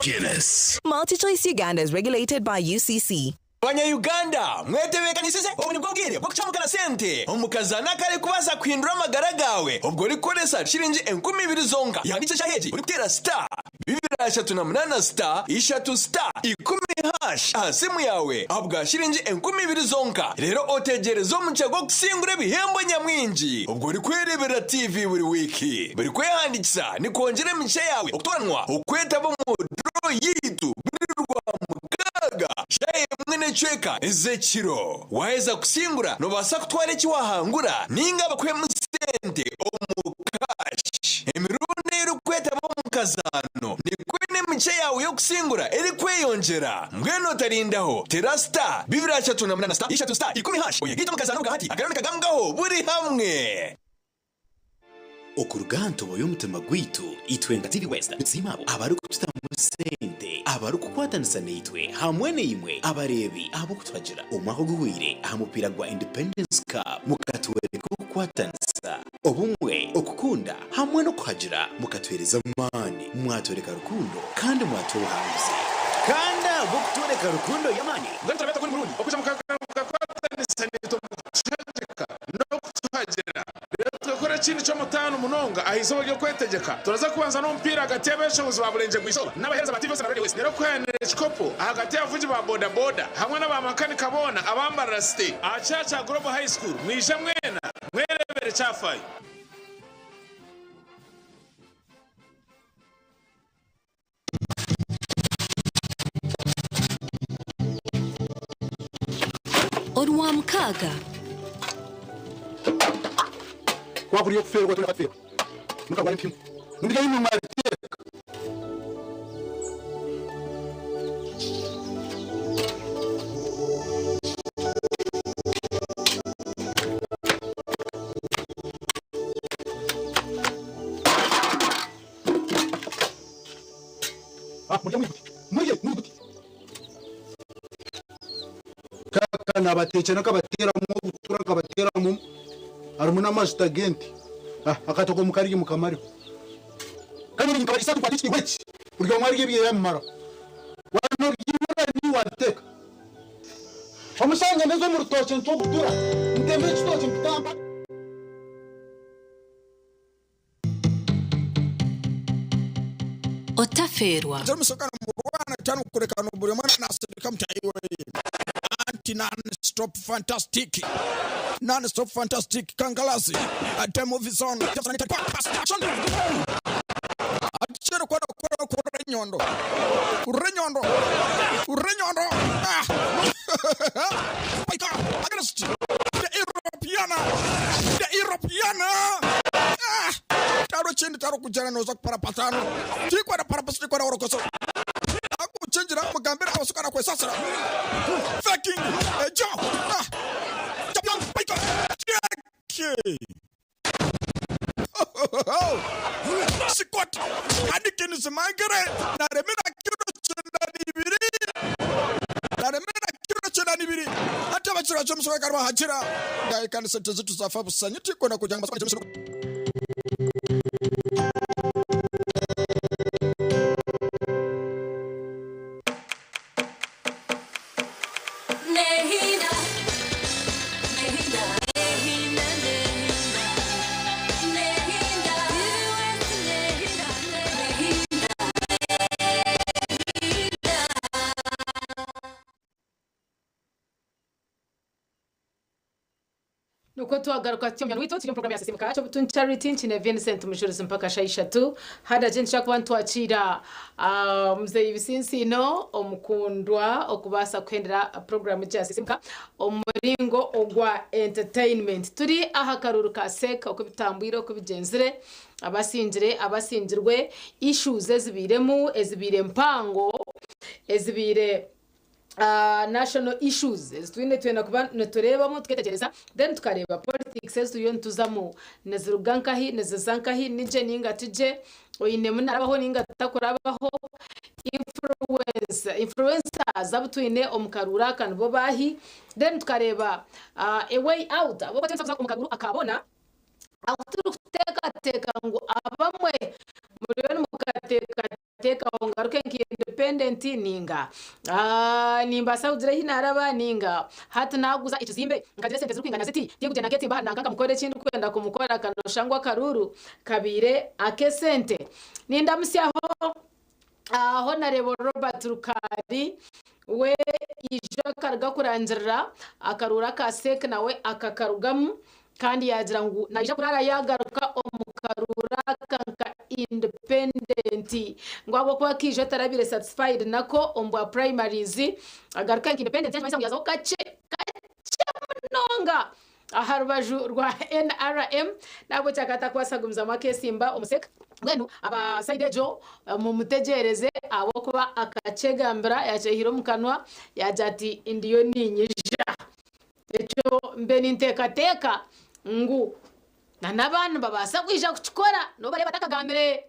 Guinness. MultiChoice Uganda is regulated by UCC. Abanya-Uganda mwetebekanisize ubu nibwo bwire bwo kucamukana sente umukazana kare kubaza kwindura amagara gawe ubwo rikoresa shilingi 20,000 zonka yanditse shaheji uri kutera star 238 star 3 star 10 simu yawe abwa shilingi 20,000 zonka rero otegereza umucago kusingura bihembo nyamwinji ubwo uri kwerebera TV buri wiki buri kwehandikisa ni kongera mice yawe okutoranwa ukweta bo mu draw yitu birirwa mukaga shaye mwene chweka ezekiro waheza kusingura no basa kutwara iki wahangura ninga bakwe musente omukash emirunde y'urukweta bo mukazano ni kwene mice yawe yo kusingura eri kweyongera mweno tarindaho terasta 238 star 3 star 10 oye gito mukazano gahati agarone kagamgaho buri hamwe okuruganto boy'omutima gwitu itwenga TV West nsimabo abari kututamu sente abari kukwatanisa n'itwe hamwe n'imwe abarebi abo kutwagira umwaho guhwire hamupira gwa Independence Cup mukatwereka kukwatanisa obumwe okukunda hamwe no kuhagira mukatwereza mani mwatwereka rukundo kandi mwatohanguze kanda bukutwereka rukundo yamani ngatabeta kuri Burundi okuja mukakwatanisa n'itwe muceceka no kutuhagira twekora chini cyo mutano munonga ahizo ryo kwetegeka turaza kubanza no mpira hagati y'abeshobozi baburenje gwisoba n'abahereza bati bose na Radio West rero kwenera chikopo hagati y'avuji ba boda boda hamwe n'abamakanika bona abambara rasti achacha Global High School mwisha mwena mwerebere cyafaye Orwa mkaga kwa kuri kuferwa turi hafi mukabara mpimo ndiga yinu marite muye kaka nabateche nakabatera mu gutura kabatera mu arumuna master agent akatoko mukarigi mukamari kandi nikabashisa kwa tiki wechi uryo mwarigi biye yamara wano byibura ni wateka amusanga nezo mu rutoke nto gutura ndembe kitoke mpitamba otaferwa Jamusokana mu Rwanda tano kurekana buri mwana nasirika mtayiwe non-stop fantastic non-stop fantastic kangalasi demo vision pass action achero kwa renyondo paika against the European taro chindi taro kujana noza para patano tikwa na para pasiki kwa na orokoso akuchenjira mugambira abasukana kwe sasara faking ejo champion paika sikwat adikini simangere na remena kiro chenda nibiri hata bachira chomso karwa hachira ngai kana sente zitu safa busanyiti kona kujanga masaka nuko tuhagaruka cyomya wito turi program ya Sisimka cyo butun charity nchine Vincent Mushurizi mpaka shaisha tu hada jinsi cyakwantu akira mzee ibisinsi no omukundwa okubasa kwendera program ya Sisimka omuringo ogwa entertainment turi aha karuru ka seka okubitambwira okubigenzire abasinjirwe issues ezibire mpango ezibire national issues twina kuba neturebamo tuketekereza then tukareba politics tuyontuzamu nezirugankahi nezizankahi nije ninga tije oyine munarabaho ninga takurabaho influencers abutwine omukarura kan bo bahi then tukareba a way out abo batenza omukarura akabona awuturu teka ngo abamwe muri mukateka ngaruke independent senti ninga nimba saudire hinaraba ninga hati naguza ikizimbe nkagira sente z'ukwingana ziti tiye kugenda geti mba nanga mukore kintu kwenda kumukora kanoshangwa karuru kabire ake sente ninda musyaho Honorable Robert Rukari we ija karga kurangira akarura ka sek nawe akakarugamu kandi yagira ngo naija kurara yagaruka omukarura kanka independent ngo abo kwa kije tarabire satisfied nako ombwa primaries agaruka independent cyangwa se yazo kace munonga aharubaju rwa NRM nabo cyakata kwasagumza makesimba omuseka ngenu aba side jo mu mutegereze abo kuba akacegambira yacehiro mukanwa yajati indiyo ninyija echo mbe nintekateka ngu n'abantu babasa kwija kuchikora no bari batakagambire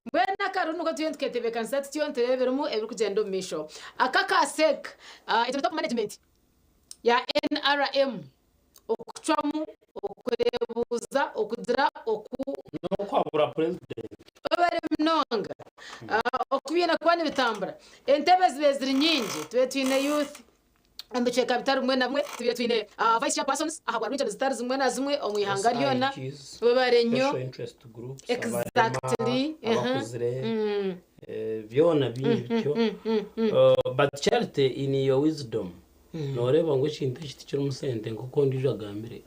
mbena karunu ko tuyentwetebe kansati tuyontereberumu ebiri kugenda misho akakasek ito top management ya NRM okuchwamu okurebuza okudira no kwabura president bari mnonga okubina kwani bitambara entebe zibeziri nyingi twe twine youth ambiche capital mwe na mwe twe twine vice chairpersons ahagwa region stars mwe na zimwe omwihanga ryona barenyo exactly vyona bibyo but charity in your wisdom noreba ngo kintu kiti musente ngo ndije agambire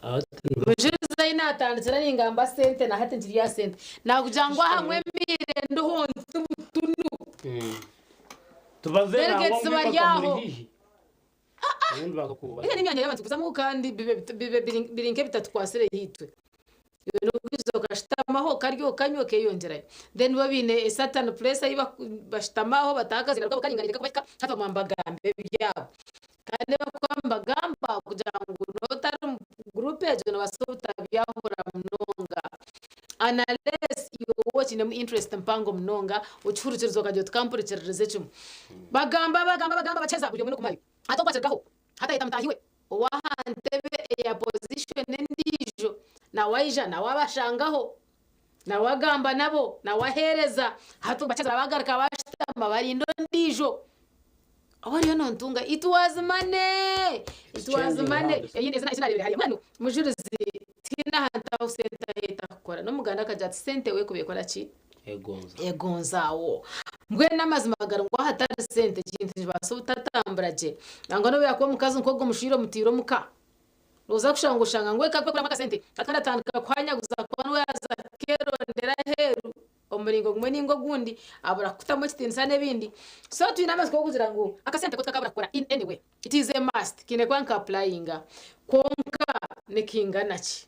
mujiriza inatanditsira n'ingamba sente na hati njiriya sente nakujangwa hamwe mire nduhonze butunu tubaze nawo ngo ubundi bagakuba ine n'imyanya y'abantu kuzamo kandi birinke bitatu kwasire hitwe ibintu bizo gashitamaho karyo kanyoke yongerayo then babine Satan place iba bashitamaho batagazira rwabo kaninganyika kubaka hata mwambagambe byabo kandi bakwambagamba kugira ngo notari group ejo n'abasota byahora mnonga unless you watching them interest mpango mnonga uchuruzirizo kajyo tkampurichereze chum bagamba bacheza buri muri kumayo hata kwachergaho hata itamtahiwe wahantebe ya position ndijo na waija na wabashangaho na wagamba nabo na wahereza hata bacheza bagarika bashitama bari ndijo awari yono ntunga it was money yine zina rebe hari manu mujurizi tina hanta usenta heta kora no muganda kajati sente we kubekora ki egonzawo mbwe namazima magara ngo hatari sente kintu baso tatambraje ngo no yakwa mukazi nkogo mushiro mutiro muka roza kushanga ngwe kakwe kura makasente atanda tanka kwanya guza kwa yaza kero ndera heru omuringo gumwe ningo gundi abura kutamo kitinsane bindi so twinamaze ko kugira ngo akasente ko takabura kora in anyway it is a must kine kwanka applying konka nekinga nachi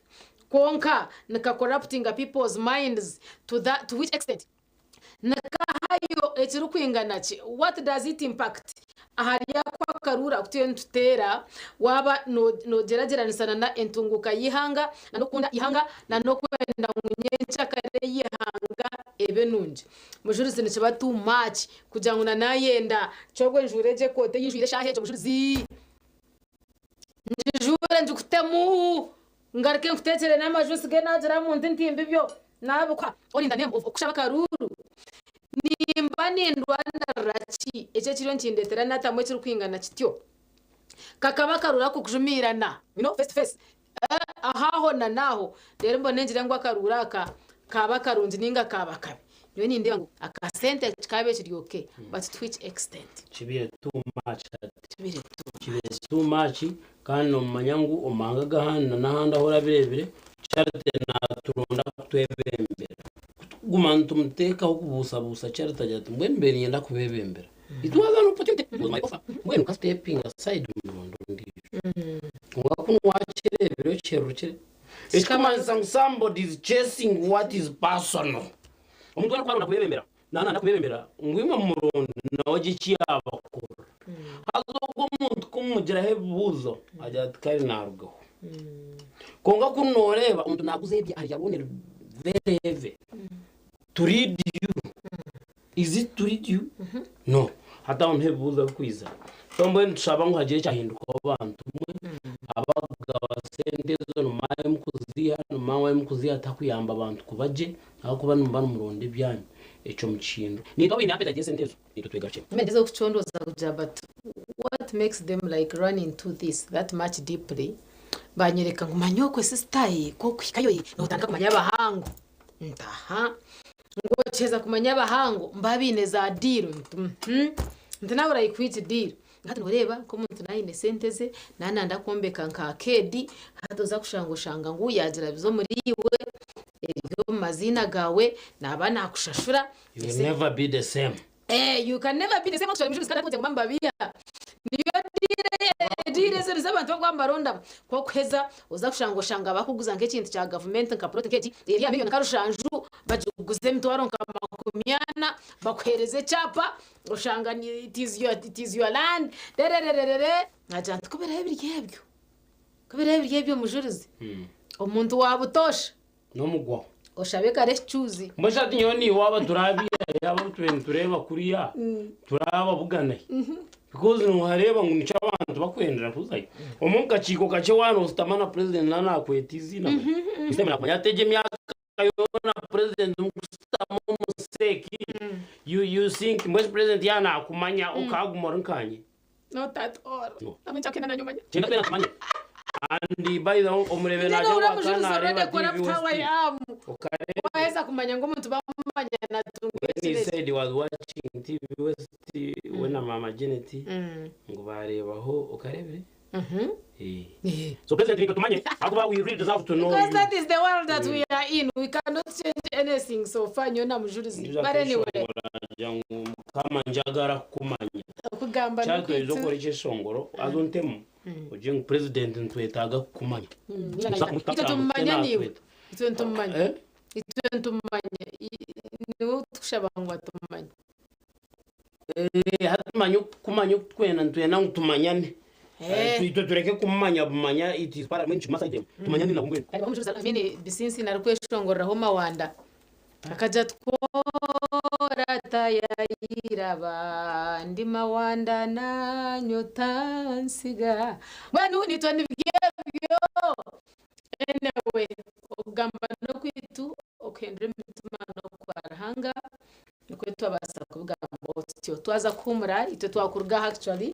konka naka corrupting people's minds to which extent naka hayo echiru kwinga nachi what does it impact ahariya kwa karura kutentera waba no gerageranisana na entunguka yihanga na nokunda ihanga na nokwenda munyencha kare yihanga ebenunje mujurizi ne chaba too much kugira ngo nanayenda chogwe njureje kote yinjire shaheje mujurizi njure njukutemu ngarike mfutetere n'amajusi ge nagira mu ntimbi byo nabo kwa orinda name of kushaba karuru nimba nindwana rachi eche chiro nchindetera natamwe chiri kwingana chityo kakaba karura kukujumirana face to face ahaho na naho rero mbone njire ngo akarura kaba karunzi ninga kaba kabi niwe ninde ngo akasente kabe chiri okay but to which extent chibire too much kandi omanyangu omanga gahana nahanda hora birebire charite na turunda twebembera gumana tumuteka okubusabusa charite ajati mbembere yenda kubebembera it was an opportunity was my offer when you stepping aside murondo ndiyo ngakunu wachirebere cheruche it's come somebody is chasing what is personal omuntu akwana kubebembera nana kubebembera ngwima murondo nawoje cyaba ko hazo umuntu kumugira hebuzo ajati kari narugo konga kunoreba umuntu nakuzebye ari yabonera vereve to read you is it to read you no hata unhebuza kwiza tombo nshaba ngo hagiye cyahinduka abantu abagaba sente zo no mawe mukuzia atakuyamba abantu kubaje aho kuba numba muronde byanyu echo mchindo nito wine apeta jesentezo nito twegache mendeze kuchondoza kuja but what makes them like run into this that much deeply banyereka ngo manyoko sister ko kwikayo no utandika kumanya abahango ntaha ngo cheza kumanya abahango mbabine za deal ntana urayikwita deal ngati ureba ko muntu nayine senteze nana ndakombeka nka kedi hatoza kushangoshanga ngo yagira bizo muri iwe yo mazina gawe naba nakushashura you will never be the same you can never be the same actually mishuri kandi kumamba bia niyo dire zero zabantu bagwamba ronda ko kweza uza kushangoshanga bakuguza nk'ikintu cya government nka protect iriya miliyoni karushanju bajuguze mitwaro nkamakumyana bakwereze chapa ushanga it is your land derererere najant kubera ibyo mujurize umuntu wabutosha no mugwa oshabeka rechuzi mbashati nyoni waba turabira yaba tureba kuriya turaba bugana because no hareba ngo nica abantu bakwendera kuzayo omunka chiko kache wano usitamana president nana kwetizi na usema kwa yateje myaka yona president mustamo museki you think mwe president yana akumanya ukagumora nkanye not at all amechakena na nyumanya chenda pena kumanya andi by the omurebe na jawa kana areba waweza kumanya ngo umuntu bamanya na he said he was watching TV West when mama Janet ngo barebaho ukarebe so president tumanye akuba we really deserve to know because that is the world that we are in we cannot change anything so far nyona mujurizi but anyway kama njagara kumanya kugamba cyako ejo kora cyeshongoro azontemu uje president ntwetaga kumanya ito tumanya niwe ito tumanya niwe tushabangwa tumanya hatumanya kumanya twena ntwena tumanyane ito tureke kumanya it is parliament masaje tumanyane na ngwe ariko mujuriza mini bisinsi na rukweshongora ho mawanda akaja twora tayiraba ndi mawanda na nyota nsiga banu nitwa nibyo anyway ugamba no kwitu okendre mitima no kwarahanga kwetu abasa kuvuga ngo twaza kumura ito twakurga actually